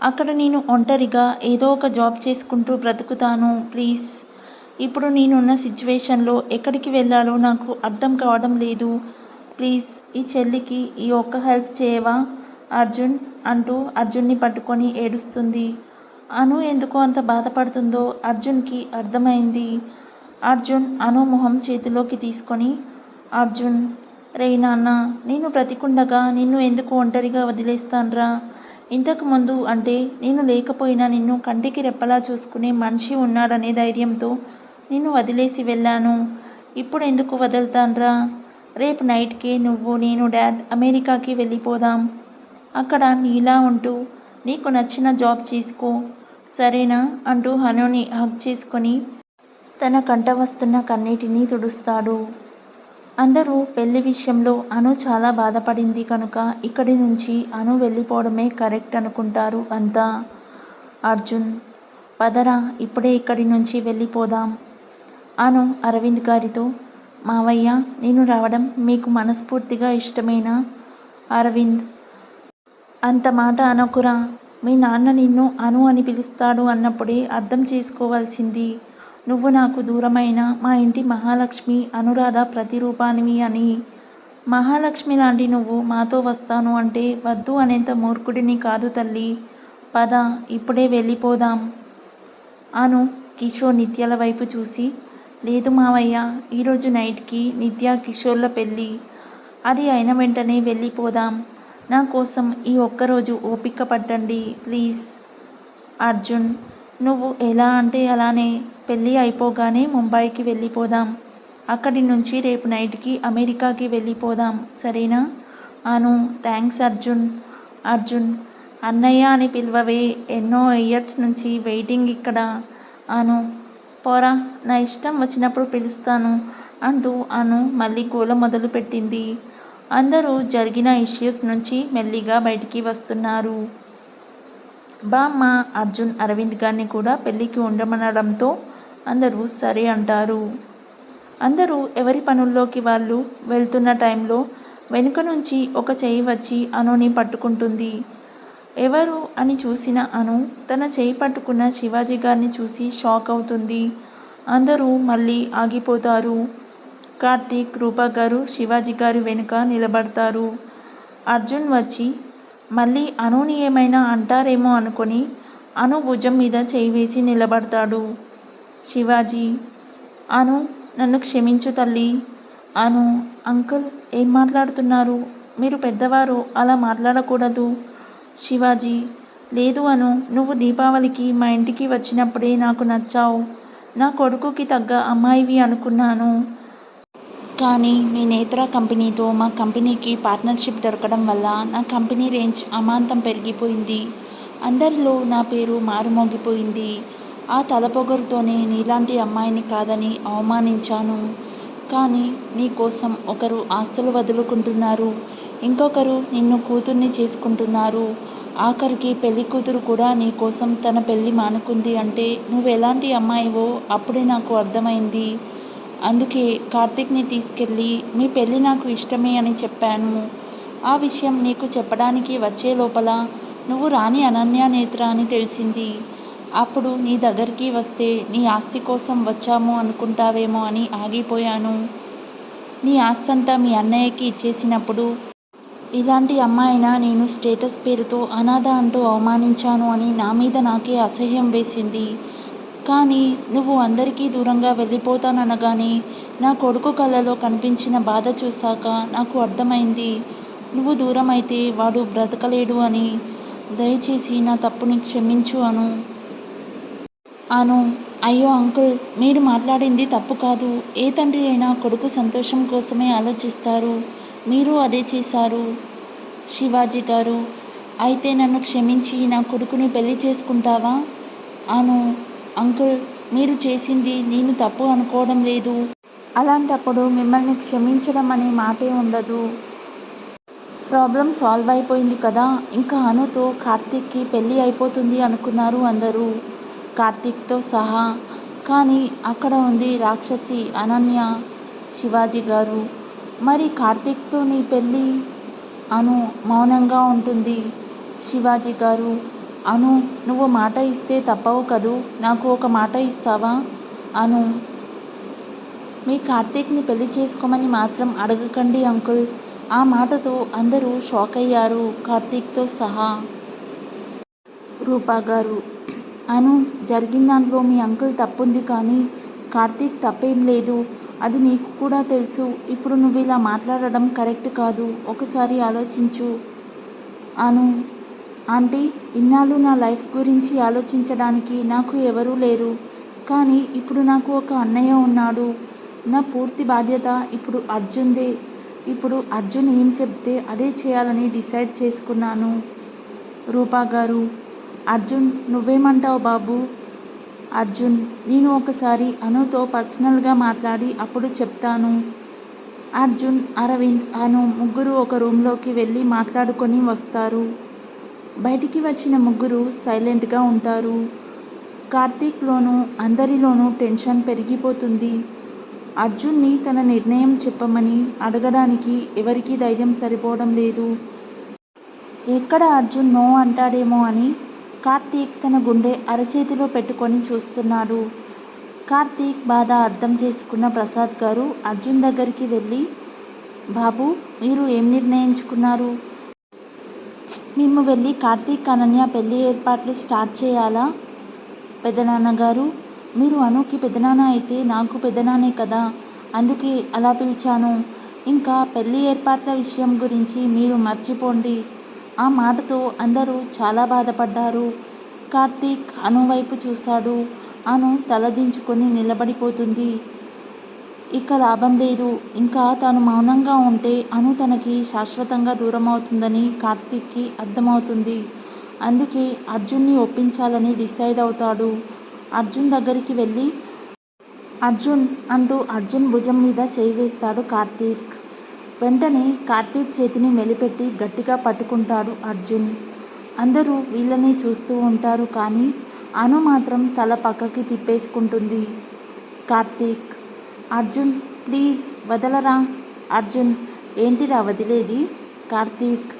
అక్కడ నేను ఒంటరిగా ఏదో ఒక జాబ్ చేసుకుంటూ బ్రతుకుతాను ప్లీజ్. ఇప్పుడు నేనున్న సిచ్యువేషన్లో ఎక్కడికి వెళ్ళాలో నాకు అర్థం కావడం లేదు. ప్లీజ్ ఈ చెల్లికి ఈ ఒక్క హెల్ప్ చేయవా అర్జున్ అంటూ అర్జున్ని పట్టుకొని ఏడుస్తుంది. అను ఎందుకు అంత బాధపడుతుందో అర్జున్కి అర్థమైంది. అర్జున్ అను మొహం చేతిలోకి తీసుకొని, అర్జున్, రే నాన్న, నేను బ్రతికుండగా నిన్ను ఎందుకు ఒంటరిగా వదిలేస్తాన్రా? ఇంతకుముందు అంటే నేను లేకపోయినా నిన్ను కంటికి రెప్పలా చూసుకునే మనిషి ఉన్నాడనే ధైర్యంతో నిన్ను వదిలేసి వెళ్ళాను. ఇప్పుడు ఎందుకు వదులుతాన్రా? రేపు నైట్‌కే నువ్వు, నేను, డాడ్ అమెరికాకి వెళ్ళిపోదాం. అక్కడ నీలా ఉంటూ నీకు నచ్చిన జాబ్ చేసుకో. సరేనా? అంటూ హనుని హగ్ చేసుకొని తన కంట వస్తున్న కన్నీటిని తుడుస్తాడు. అందరూ పెళ్లి విషయంలో అను చాలా బాధపడింది కనుక ఇక్కడి నుంచి అను వెళ్ళిపోవడమే కరెక్ట్ అనుకుంటారు అంతా. అర్జున్, పదరా ఇప్పుడే ఇక్కడి నుంచి వెళ్ళిపోదాం. అను అరవింద్ గారితో, మావయ్య నేను రావడం మీకు మనస్ఫూర్తిగా ఇష్టమేనా? అరవింద్, అంత మాట అనకురా. మీ నాన్న నిన్ను అను అని పిలుస్తాడు అన్నప్పుడే అర్థం చేసుకోవాల్సింది నువ్వు నాకు దూరమైన మా ఇంటి మహాలక్ష్మి అనురాధ ప్రతిరూపానివి అని. మహాలక్ష్మి లాంటి నువ్వు మాతో వస్తాను అంటే వద్దు అనేంత మూర్ఖుడిని కాదు తల్లి. పద ఇప్పుడే వెళ్ళిపోదాం. అను కిషోర్ నిత్యల వైపు చూసి, లేదు మావయ్య, ఈరోజు నైట్కి నిత్య కిషోర్ల పెళ్ళి. అది అయిన వెంటనే వెళ్ళిపోదాం. నా కోసం ఈ ఒక్కరోజు ఓపిక పట్టండి ప్లీజ్. అర్జున్, నువ్వు ఎలా అంటే అలానే. పెళ్ళి అయిపోగానే ముంబైకి వెళ్ళిపోదాం. అక్కడి నుంచి రేపు నైట్కి అమెరికాకి వెళ్ళిపోదాం. సరేనా? అను, థ్యాంక్స్ అర్జున్. అర్జున్, అన్నయ్య అని పిలవవే, ఎన్నో ఇయర్స్ నుంచి వెయిటింగ్ ఇక్కడ. అను, పోరా, నా ఇష్టం వచ్చినప్పుడు పిలుస్తాను అంటూ అను మళ్ళీ గోల మొదలుపెట్టింది. అందరూ జరిగిన ఇష్యూస్ నుంచి మెల్లిగా బయటికి వస్తున్నారు. బామ్మ అర్జున్ అరవింద్ గారిని కూడా పెళ్ళికి ఉండమనడంతో అందరూ సరే అంటారు. అందరూ ఎవరి పనుల్లోకి వాళ్ళు వెళ్తున్న టైంలో వెనుక నుంచి ఒక చెయ్యి వచ్చి అనుని పట్టుకుంటుంది. ఎవరు అని చూసిన అను తన చెయ్యి పట్టుకున్న శివాజీ గారిని చూసి షాక్ అవుతుంది. అందరూ మళ్ళీ ఆగిపోతారు. కార్తీక్, రూపా గారు శివాజీ గారి వెనుక నిలబడతారు. అర్జున్ వచ్చి మళ్ళీ అనుని ఏమైనా అంటారేమో అనుకొని అను భుజం మీద చేయి వేసి నిలబడతాడు. శివాజీ, అను నన్ను క్షమించు తల్లి. అను, అంకుల్ ఏం మాట్లాడుతున్నారు? మీరు పెద్దవారు, అలా మాట్లాడకూడదు. శివాజీ, లేదు అను, నువ్వు దీపావళికి మా ఇంటికి వచ్చినప్పుడే నాకు నచ్చావు. నా కొడుకుకి తగ్గ అమ్మాయివి అనుకున్నాను. కానీ మీ నేత్ర కంపెనీతో మా కంపెనీకి పార్ట్నర్షిప్ దొరకడం వల్ల నా కంపెనీ రేంజ్ అమాంతం పెరిగిపోయింది. అందరిలో నా పేరు మారుమోగిపోయింది. ఆ తలపొగరుతోనే నీలాంటి అమ్మాయిని కాదని అవమానించాను. కానీ నీ కోసం ఒకరు ఆస్తులు వదులుకుంటున్నారు, ఇంకొకరు నిన్ను కూతుర్ని చేసుకుంటున్నారు. ఆఖరికి పెళ్లి కూతురు కూడా నీ కోసం తన పెళ్లి మానుకుంది అంటే నువ్వెలాంటి అమ్మాయివో అప్పుడే నాకు అర్థమైంది. అందుకే కార్తీక్ని తీసుకెళ్ళి మీ పెళ్ళి నాకు ఇష్టమే అని చెప్పాను. ఆ విషయం నీకు చెప్పడానికి వచ్చే లోపల నువ్వు రాణి అనన్య నేత్ర అని తెలిసింది. అప్పుడు నీ దగ్గరికి వస్తే నీ ఆస్తి కోసం వచ్చాము అనుకుంటావేమో అని ఆగిపోయాను. నీ ఆస్తంతా మీ అన్నయ్యకి ఇచ్చేసినప్పుడు ఇలాంటి అమ్మాయినా నేను స్టేటస్ పేరుతో అనాథ అంటూ అవమానించాను అని నా మీద నాకే అసహ్యం వేసింది. కానీ నువ్వు అందరికీ దూరంగా వెళ్ళిపోతాననగానే నా కొడుకు కళ్ళలో కనిపించిన బాధ చూశాక నాకు అర్థమైంది నువ్వు దూరం అయితే వాడు బ్రతకలేడు అని. దయచేసి నా తప్పుని క్షమించు అను. అను, అయ్యో అంకుల్, మీరు మాట్లాడింది తప్పు కాదు. ఏ తండ్రి అయినా కొడుకు సంతోషం కోసమే ఆలోచిస్తారు. మీరు అదే చేశారు. శివాజీ గారు, అయితే నన్ను క్షమించి నా కొడుకుని పెళ్లి చేసుకుంటావా? అను, అంకుల్, మీరు చేసింది నేను తప్పు అనుకోవడం లేదు. అలాంటప్పుడు మిమ్మల్ని క్షమించడం అనే మాటే ఉండదు. ప్రాబ్లం సాల్వ్ అయిపోయింది కదా, ఇంకా అనుతో కార్తీక్కి పెళ్ళి అయిపోతుంది అనుకున్నారు అందరూ, కార్తీక్తో సహా. కానీ అక్కడ ఉంది రాక్షసి అనన్య. శివాజీ గారు, మరి కార్తీక్తో నీ పెళ్ళి? అను మౌనంగా ఉంటుంది. శివాజీ గారు, అను, నువ్వు మాట ఇస్తే తప్పవు కదూ, నాకు ఒక మాట ఇస్తావా? అను, మీ కార్తీక్ని పెళ్లి చేసుకోమని మాత్రం అడగకండి అంకుల్. ఆ మాటతో అందరూ షాక్ అయ్యారు, కార్తీక్తో సహా. రూపా గారు, అను, జరిగిన దాంట్లో మీ అంకుల్ తప్పుంది కానీ కార్తీక్ తప్పేం లేదు. అది నీకు కూడా తెలుసు. ఇప్పుడు నువ్వు ఇలా మాట్లాడడం కరెక్ట్ కాదు. ఒకసారి ఆలోచించు. అను, ఆంటీ, ఇన్నాళ్ళు నా లైఫ్ గురించి ఆలోచించడానికి నాకు ఎవరూ లేరు. కానీ ఇప్పుడు నాకు ఒక అన్నయ్య ఉన్నాడు. నా పూర్తి బాధ్యత ఇప్పుడు అర్జున్దే. ఇప్పుడు అర్జున్ ఏం చెప్తే అదే చేయాలని డిసైడ్ చేసుకున్నాను. రూపా గారు, అర్జున్ నువ్వేమంటావు బాబు? అర్జున్, నేను ఒకసారి అనుతో పర్సనల్గా మాట్లాడి అప్పుడు చెప్తాను. అర్జున్, అరవింద్, అను ముగ్గురు ఒక రూమ్లోకి వెళ్ళి మాట్లాడుకొని వస్తారు. బయటికి వచ్చిన ముగ్గురు సైలెంట్గా ఉంటారు. కార్తీక్లోనూ అందరిలోనూ టెన్షన్ పెరిగిపోతుంది. అర్జున్ని తన నిర్ణయం చెప్పమని అడగడానికి ఎవరికీ ధైర్యం సరిపోవడం లేదు. ఎక్కడ అర్జున్ నో అంటాడేమో అని కార్తీక్ తన గుండె అరచేతిలో పెట్టుకొని చూస్తున్నాడు. కార్తీక్ బాధ అర్థం చేసుకున్న ప్రసాద్ గారు అర్జున్ దగ్గరికి వెళ్ళి, బాబు, మీరు ఏం నిర్ణయించుకున్నారు? మేము వెళ్ళి కార్తీక్ అనన్య పెళ్లి ఏర్పాట్లు స్టార్ట్ చేయాలా? పెదనాన్నగారు, మీరు అనుకి పెదనాన్న అయితే నాకు పెదనాన్నే కదా, అందుకే అలా పిలిచాను. ఇంకా పెళ్లి ఏర్పాట్ల విషయం గురించి మీరు మర్చిపోండి. ఆ మాటతో అందరూ చాలా బాధపడ్డారు. కార్తీక్ అను వైపు చూశాడు. అను తలదించుకొని నిలబడిపోతుంది. ఇక లాభం లేదు. ఇంకా తాను మౌనంగా ఉంటే అను తనకి శాశ్వతంగా దూరం అవుతుందని కార్తీక్కి అర్థమవుతుంది. అందుకే అర్జున్ని ఒప్పించాలని డిసైడ్ అవుతాడు. అర్జున్ దగ్గరికి వెళ్ళి, అర్జున్ అంటూ అర్జున్ భుజం మీద చేయి వేస్తాడు కార్తీక్. వెంటనే కార్తీక్ చేతిని మెలిపెట్టి గట్టిగా పట్టుకుంటాడు అర్జున్. అందరూ వీళ్ళని చూస్తూ ఉంటారు. కానీ అను మాత్రం తల పక్కకి తిప్పేసుకుంటుంది. కార్తీక్, అర్జున్ ప్లీజ్ వదలరా. అర్జున్, ఏంటిరా వదిలేది? కార్తీక్,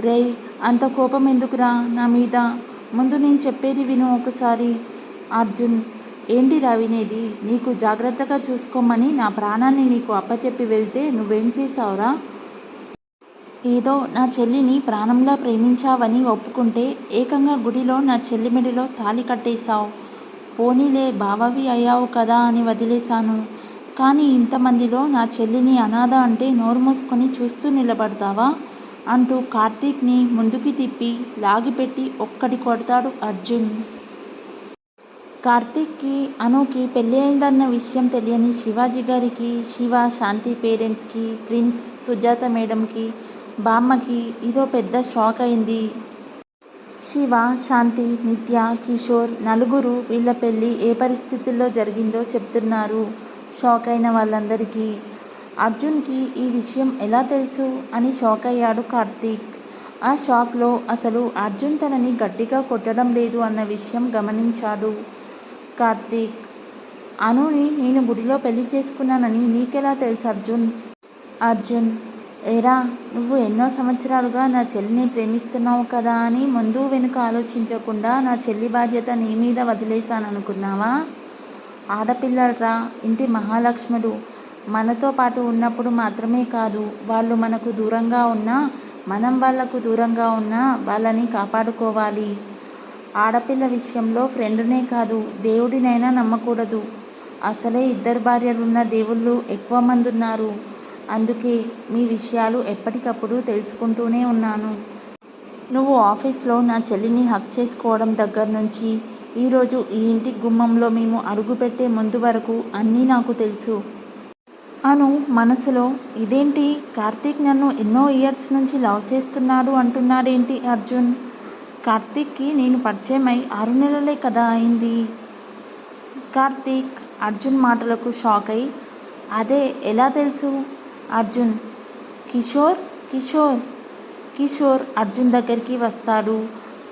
రేయ్, అంత కోపం ఎందుకురా నా మీద? ముందు నేను చెప్పేది విను ఒకసారి. అర్జున్, ఏంటిరా వినేది? నీకు జాగ్రత్తగా చూసుకోమని నా ప్రాణాన్ని నీకు అప్పచెప్పి వెళ్తే నువ్వేం చేశావురా? ఏదో నా చెల్లిని ప్రాణంలా ప్రేమించావని ఒప్పుకుంటే ఏకంగా గుడిలో నా చెల్లి మెడలో తాళి కట్టేశావు. పోనీలే బావవి అయ్యావు కదా అని వదిలేశాను. కానీ ఇంతమందిలో నా చెల్లిని అనాథ అంటే నోరు మూసుకొని చూస్తూ నిలబడతావా? అంటూ కార్తీక్ని ముందుకి తిప్పి లాగిపెట్టి ఒక్కటి కొడతాడు అర్జున్. కార్తీక్కి అనుకి పెళ్ళి అయిందన్న విషయం తెలియని శివాజీ గారికి, శివ, శాంతి పేరెంట్స్కి, ప్రిన్స్, సుజాత మేడంకి, బామ్మకి ఇదో పెద్ద షాక్ అయింది. శివ, శాంతి, నిత్య, కిషోర్ నలుగురు వీళ్ళ పెళ్ళి ఏ పరిస్థితుల్లో జరిగిందో చెప్తున్నారు. షాక్ అయిన వాళ్ళందరికీ. అర్జున్కి ఈ విషయం ఎలా తెలుసు అని షాక్ అయ్యాడు కార్తీక్. ఆ షాక్లో అసలు అర్జున్ తనని గట్టిగా కొట్టడం లేదు అన్న విషయం గమనించాడు కార్తీక్. అనుని నేను గుడిలో పెళ్లి చేసుకున్నానని నీకెలా తెలుసు అర్జున్? అర్జున్, ఏరా, నువ్వు ఎన్నో సంవత్సరాలుగా నా చెల్లిని ప్రేమిస్తున్నావు కదా అని ముందు వెనుక ఆలోచించకుండా నా చెల్లి బాధ్యత నీ మీద వదిలేశాననుకున్నావా? ఆడపిల్లలరా, ఇంటి మహాలక్ష్ములు. మనతో పాటు ఉన్నప్పుడు మాత్రమే కాదు, వాళ్ళు మనకు దూరంగా ఉన్నా, మనం వాళ్లకు దూరంగా ఉన్నా వాళ్ళని కాపాడుకోవాలి. ఆడపిల్ల విషయంలో ఫ్రెండ్నే కాదు, దేవుడినైనా నమ్మకూడదు. అసలే ఇద్దరు భార్యలున్న దేవుళ్ళు ఎక్కువ మంది ఉన్నారు. అందుకే మీ విషయాలు ఎప్పటికప్పుడు తెలుసుకుంటూనే ఉన్నాను. నువ్వు ఆఫీస్లో నా చెల్లిని హక్ చేసుకోవడం దగ్గర నుంచి ఈరోజు ఈ ఇంటి గుమ్మంలో మేము అడుగుపెట్టే ముందు వరకు అన్నీ నాకు తెలుసు. అను మనసులో, ఇదేంటి, కార్తీక్ నన్ను ఎన్నో ఇయర్స్ నుంచి లవ్ చేస్తున్నాడు అంటున్నాడేంటి అర్జున్? కార్తీక్కి నేను పరిచయం అయి 6 నెలలే కదా అయింది. కార్తీక్ అర్జున్ మాటలకు షాక్ అయి, అదే ఎలా తెలుసు? అర్జున్, కిషోర్ కిషోర్ కిషోర్ అర్జున్ దగ్గరికి వస్తాడు.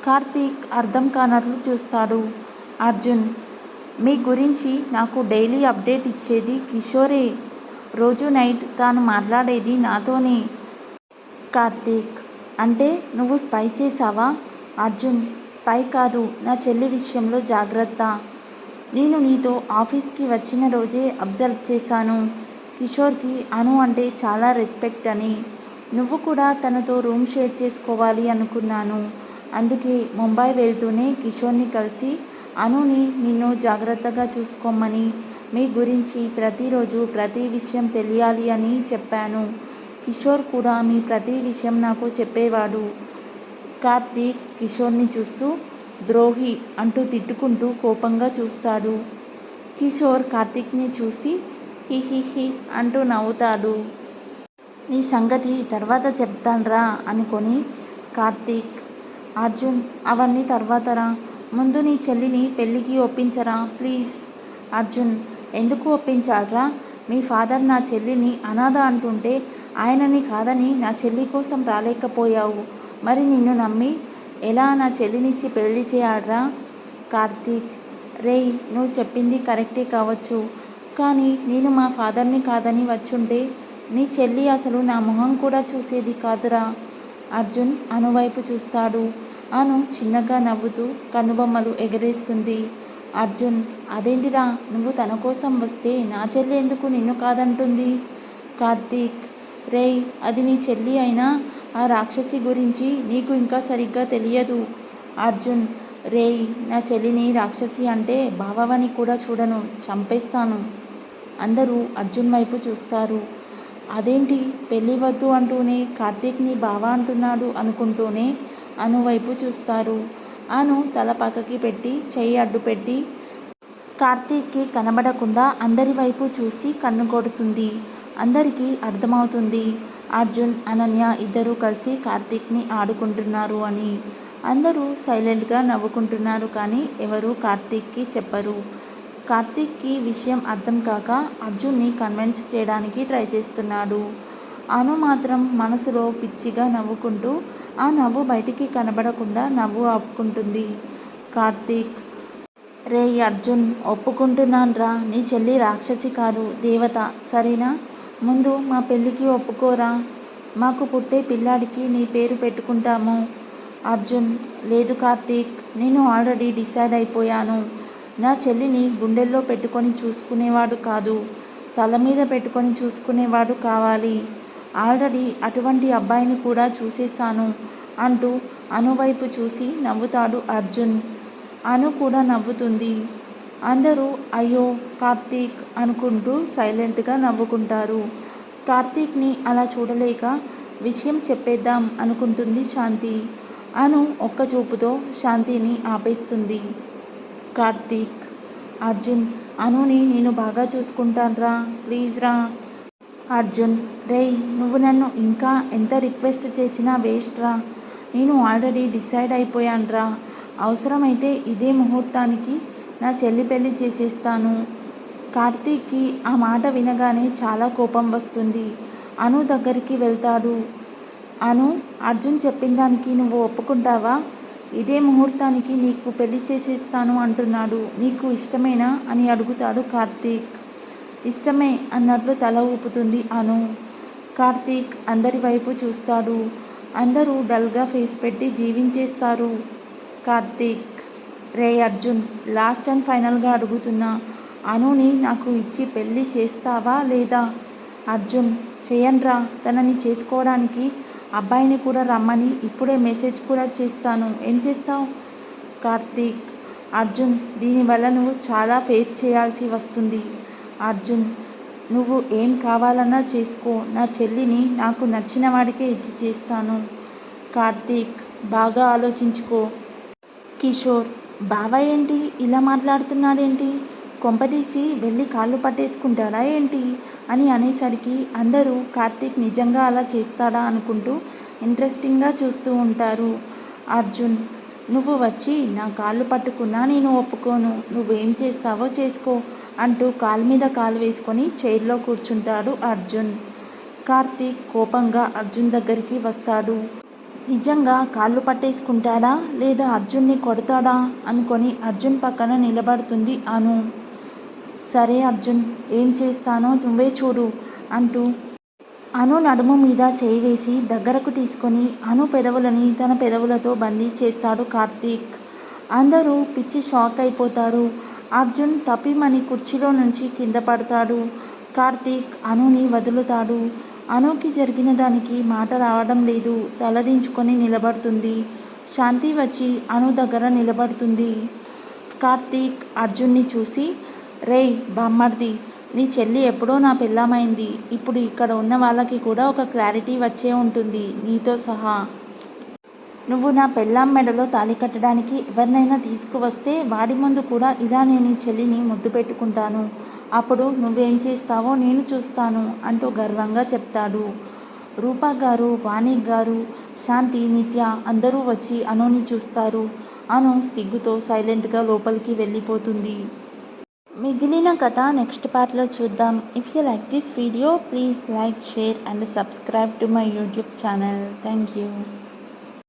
కార్తీక్ అర్థం కానట్లు చూస్తాడు. అర్జున్, మీ గురించి నాకు డైలీ అప్డేట్ ఇచ్చేది కిషోరే. రోజు నైట్ తాను మాట్లాడేది నాతోనే. కార్తీక్, అంటే నువ్వు స్పై చేసావా? అర్జున్, స్పై కాదు, నా చెల్లి విషయంలో జాగ్రత్త. నేను నీతో ఆఫీస్కి వచ్చిన రోజే అబ్జర్వ్ చేశాను. కిషోర్కి అను అంటే చాలా రెస్పెక్ట్ అని. నువ్వు కూడా తనతో రూమ్ షేర్ చేసుకోవాలి అనుకున్నాను. అందుకే ముంబై వెళ్తూనే కిషోర్ని కలిసి అనుని నిన్ను జాగ్రత్తగా చూసుకోమని, మీ గురించి ప్రతిరోజు ప్రతి విషయం తెలియాలి అని చెప్పాను. కిషోర్ కూడా మీ ప్రతి విషయం నాకు చెప్పేవాడు. కార్తీక్ కిషోర్ని చూస్తూ ద్రోహి అంటూ తిట్టుకుంటూ కోపంగా చూస్తాడు. కిషోర్ కార్తీక్ని చూసి హిహిహి అంటూ నవ్వుతాడు. నీ సంగతి తర్వాత చెప్తాన్రా అనుకొని కార్తీక్, అర్జున్ అవన్నీ తర్వాతరా, ముందు నీ చెల్లిని పెళ్ళికి ఒప్పించరా ప్లీజ్. అర్జున్, ఎందుకు ఒప్పించాల్రా? మీ ఫాదర్ నా చెల్లిని అనాథ అంటుంటే ఆయనని కాదని నా చెల్లి కోసం రాలేకపోయావు. మరి నిన్ను నమ్మి ఎలా నా చెల్లినిచ్చి పెళ్లి చేయాల్రా? కార్తీక్, రేయ్ నువ్వు చెప్పింది కరెక్టే కావచ్చు, కానీ నేను మా ఫాదర్ని కాదని వచ్చుంటే నీ చెల్లి అసలు నా మొహం కూడా చూసేది కాదురా. అర్జున్ అను వైపు చూస్తాడు. అను చిన్నగా నవ్వుతూ కనుబొమ్మలు ఎగరేస్తుంది. అర్జున్, అదేంటిరా, నువ్వు తన కోసం వస్తే నా చెల్లి ఎందుకు నిన్ను కాదంటుంది? కార్తీక్, రేయ్ అది నీ చెల్లి అయినా ఆ రాక్షసి గురించి నీకు ఇంకా సరిగ్గా తెలియదు. అర్జున్, రేయ్ నా చెల్లిని రాక్షసి అంటే బావవని కూడా చూడను, చంపేస్తాను. అందరూ అర్జున్ వైపు చూస్తారు. అదేంటి పెళ్ళి వద్దు అంటూనే కార్తీక్ని బావ అంటున్నాడు అనుకుంటూనే అను వైపు చూస్తారు. అను తల పక్కకి పెట్టి చెయ్యి అడ్డు పెట్టి కార్తీక్కి కనబడకుండా అందరి వైపు చూసి కన్ను కొడుతుంది. అందరికీ అర్థమవుతుంది అర్జున్ అనన్య ఇద్దరూ కలిసి కార్తీక్ని ఆడుకుంటున్నారు అని. అందరూ సైలెంట్గా నవ్వుకుంటున్నారు కానీ ఎవరూ కార్తీక్కి చెప్పరు. కార్తీక్కి విషయం అర్థం కాక అర్జున్ని కన్విన్స్ చేయడానికి ట్రై చేస్తున్నాడు. అను మాత్రం మనసులో పిచ్చిగా నవ్వుకుంటూ ఆ నవ్వు బయటికి కనబడకుండా నవ్వు ఆపుకుంటుంది. కార్తీక్, రేయ్ అర్జున్, ఒప్పుకుంటున్నాన్రా, నీ చెల్లి రాక్షసి కాదు దేవత, సరేనా? ముందు మా పెళ్ళికి ఒప్పుకోరా, మాకు పుట్టే పిల్లాడికి నీ పేరు పెట్టుకుంటాము. అర్జున్, లేదు కార్తీక్, నేను ఆల్రెడీ డిసైడ్ అయిపోయాను. నా చెల్లిని గుండెల్లో పెట్టుకొని చూసుకునేవాడు కాదు, తల మీద పెట్టుకొని చూసుకునేవాడు కావాలి. ఆల్రెడీ అటువంటి అబ్బాయిని కూడా చూసేశాను అంటూ అనువైపు చూసి నవ్వుతాడు అర్జున్. అను కూడా నవ్వుతుంది. అందరూ అయ్యో కార్తీక్ అనుకుంటూ సైలెంట్గా నవ్వుకుంటారు. కార్తీక్ని అలా చూడలేక విషయం చెప్పేద్దాం అనుకుంటుంది శాంతి. అను ఒక్క చూపుతో శాంతిని ఆపేస్తుంది. కార్తీక్, అర్జున్, అనుని నేను బాగా చూసుకుంటాన్రా, ప్లీజ్ రా. అర్జున్, రేయ్ నువ్వు నన్ను ఇంకా ఎంత రిక్వెస్ట్ చేసినా వేస్ట్ రా, నేను ఆల్రెడీ డిసైడ్ అయిపోయాన్రా. అవసరమైతే ఇదే ముహూర్తానికి నా చెల్లి పెళ్లి చేసేస్తాను. కార్తీక్కి ఆ మాట వినగానే చాలా కోపం వస్తుంది. అను దగ్గరికి వెళ్తాడు. అను, అర్జున్ చెప్పిన దానికి నువ్వు ఒప్పుకుంటావా? ఇదే ముహూర్తానికి నీకు పెళ్లి చేసేస్తాను అంటున్నాడు, నీకు ఇష్టమేనా అని అడుగుతాడు కార్తీక్. ఇష్టమే అన్నట్లు తల ఊపుతుంది అను. కార్తీక్ అందరి వైపు చూస్తాడు. అందరూ డల్గా ఫేస్ పెట్టి జీవించేస్తారు. కార్తీక్, రే అర్జున్, లాస్ట్ అండ్ ఫైనల్గా అడుగుతున్నా, అనుని నాకు ఇచ్చి పెళ్ళి చేస్తావా లేదా? అర్జున్, చేయన్రా, తనని చేసుకోవడానికి అబ్బాయిని కూడా రమ్మని ఇప్పుడే మెసేజ్ కూడా చేస్తాను, ఏం చేస్తావు? కార్తీక్, అర్జున్, దీనివల్ల నువ్వు చాలా ఫేస్ చేయాల్సి వస్తుంది. అర్జున్, నువ్వు ఏం కావాలన్నా చేసుకో, నా చెల్లిని నాకు నచ్చిన వాడికే ఇచ్చి చేస్తాను. కార్తీక్, బాగా ఆలోచించుకో. కిషోర్, బావ ఏంటి ఇలా మాట్లాడుతున్నాడేంటి, కొంపదీసి వెళ్ళి కాళ్ళు పట్టేసుకుంటాడా ఏంటి అని అనేసరికి అందరూ కార్తీక్ నిజంగా అలా చేస్తాడా అనుకుంటూ ఇంట్రెస్టింగ్గా చూస్తూ ఉంటారు. అర్జున్, నువ్వు వచ్చి నా కాళ్ళు పట్టుకున్నా నేను ఒప్పుకోను, నువ్వేం చేస్తావో చేసుకో అంటూ కాలు మీద కాలు వేసుకొని చైర్లో కూర్చుంటాడు అర్జున్. కార్తీక్ కోపంగా అర్జున్ దగ్గరికి వస్తాడు. నిజంగా కాళ్ళు పట్టేసుకుంటాడా లేదా అర్జున్ని కొడతాడా అనుకొని అర్జున్ పక్కన నిలబడుతుంది అను. సరే అర్జున్, ఏం చేస్తానో నువ్వే చూడు అంటూ అను నడుము మీద చేయి వేసి దగ్గరకు తీసుకొని అను పెదవులని తన పెదవులతో బందీ చేస్తాడు కార్తీక్. అందరూ పిచ్చి షాక్ అయిపోతారు. అర్జున్ తప్పిమని కుర్చీలో నుంచి కింద పడతాడు. కార్తీక్ అనుని వదులుతాడు. అనుకి జరిగిన దానికి మాట రావడం లేదు, తలదించుకొని నిలబడుతుంది. శాంతి వచ్చి అను దగ్గర నిలబడుతుంది. కార్తీక్ అర్జున్ని చూసి, రేయ్ బామ్మర్ది, నీ చెల్లి ఎప్పుడో నా పెళ్ళామైంది, ఇప్పుడు ఇక్కడ ఉన్న వాళ్ళకి కూడా ఒక క్లారిటీ వచ్చే ఉంటుంది నీతో సహా. నువ్వు నా పెళ్ళాం మెడలో తాళి కట్టడానికి ఎవరినైనా తీసుకువస్తే వాడి ముందు కూడా ఇలానే నీ చెల్లిని ముద్దు పెట్టుకుంటాను. అప్పుడు నువ్వేం చేస్తావో నేను చూస్తాను అంటూ గర్వంగా చెప్తాడు. రూపా గారు, వాణి గారు, శాంతి, నిత్య అందరూ వచ్చి అనుని చూస్తారు. అను సిగ్గుతో సైలెంట్గా లోపలికి వెళ్ళిపోతుంది. మిగిలిన కథ నెక్స్ట్ పార్ట్లో చూద్దాం. If you like this video please like, share and subscribe to my YouTube channel. Thank you.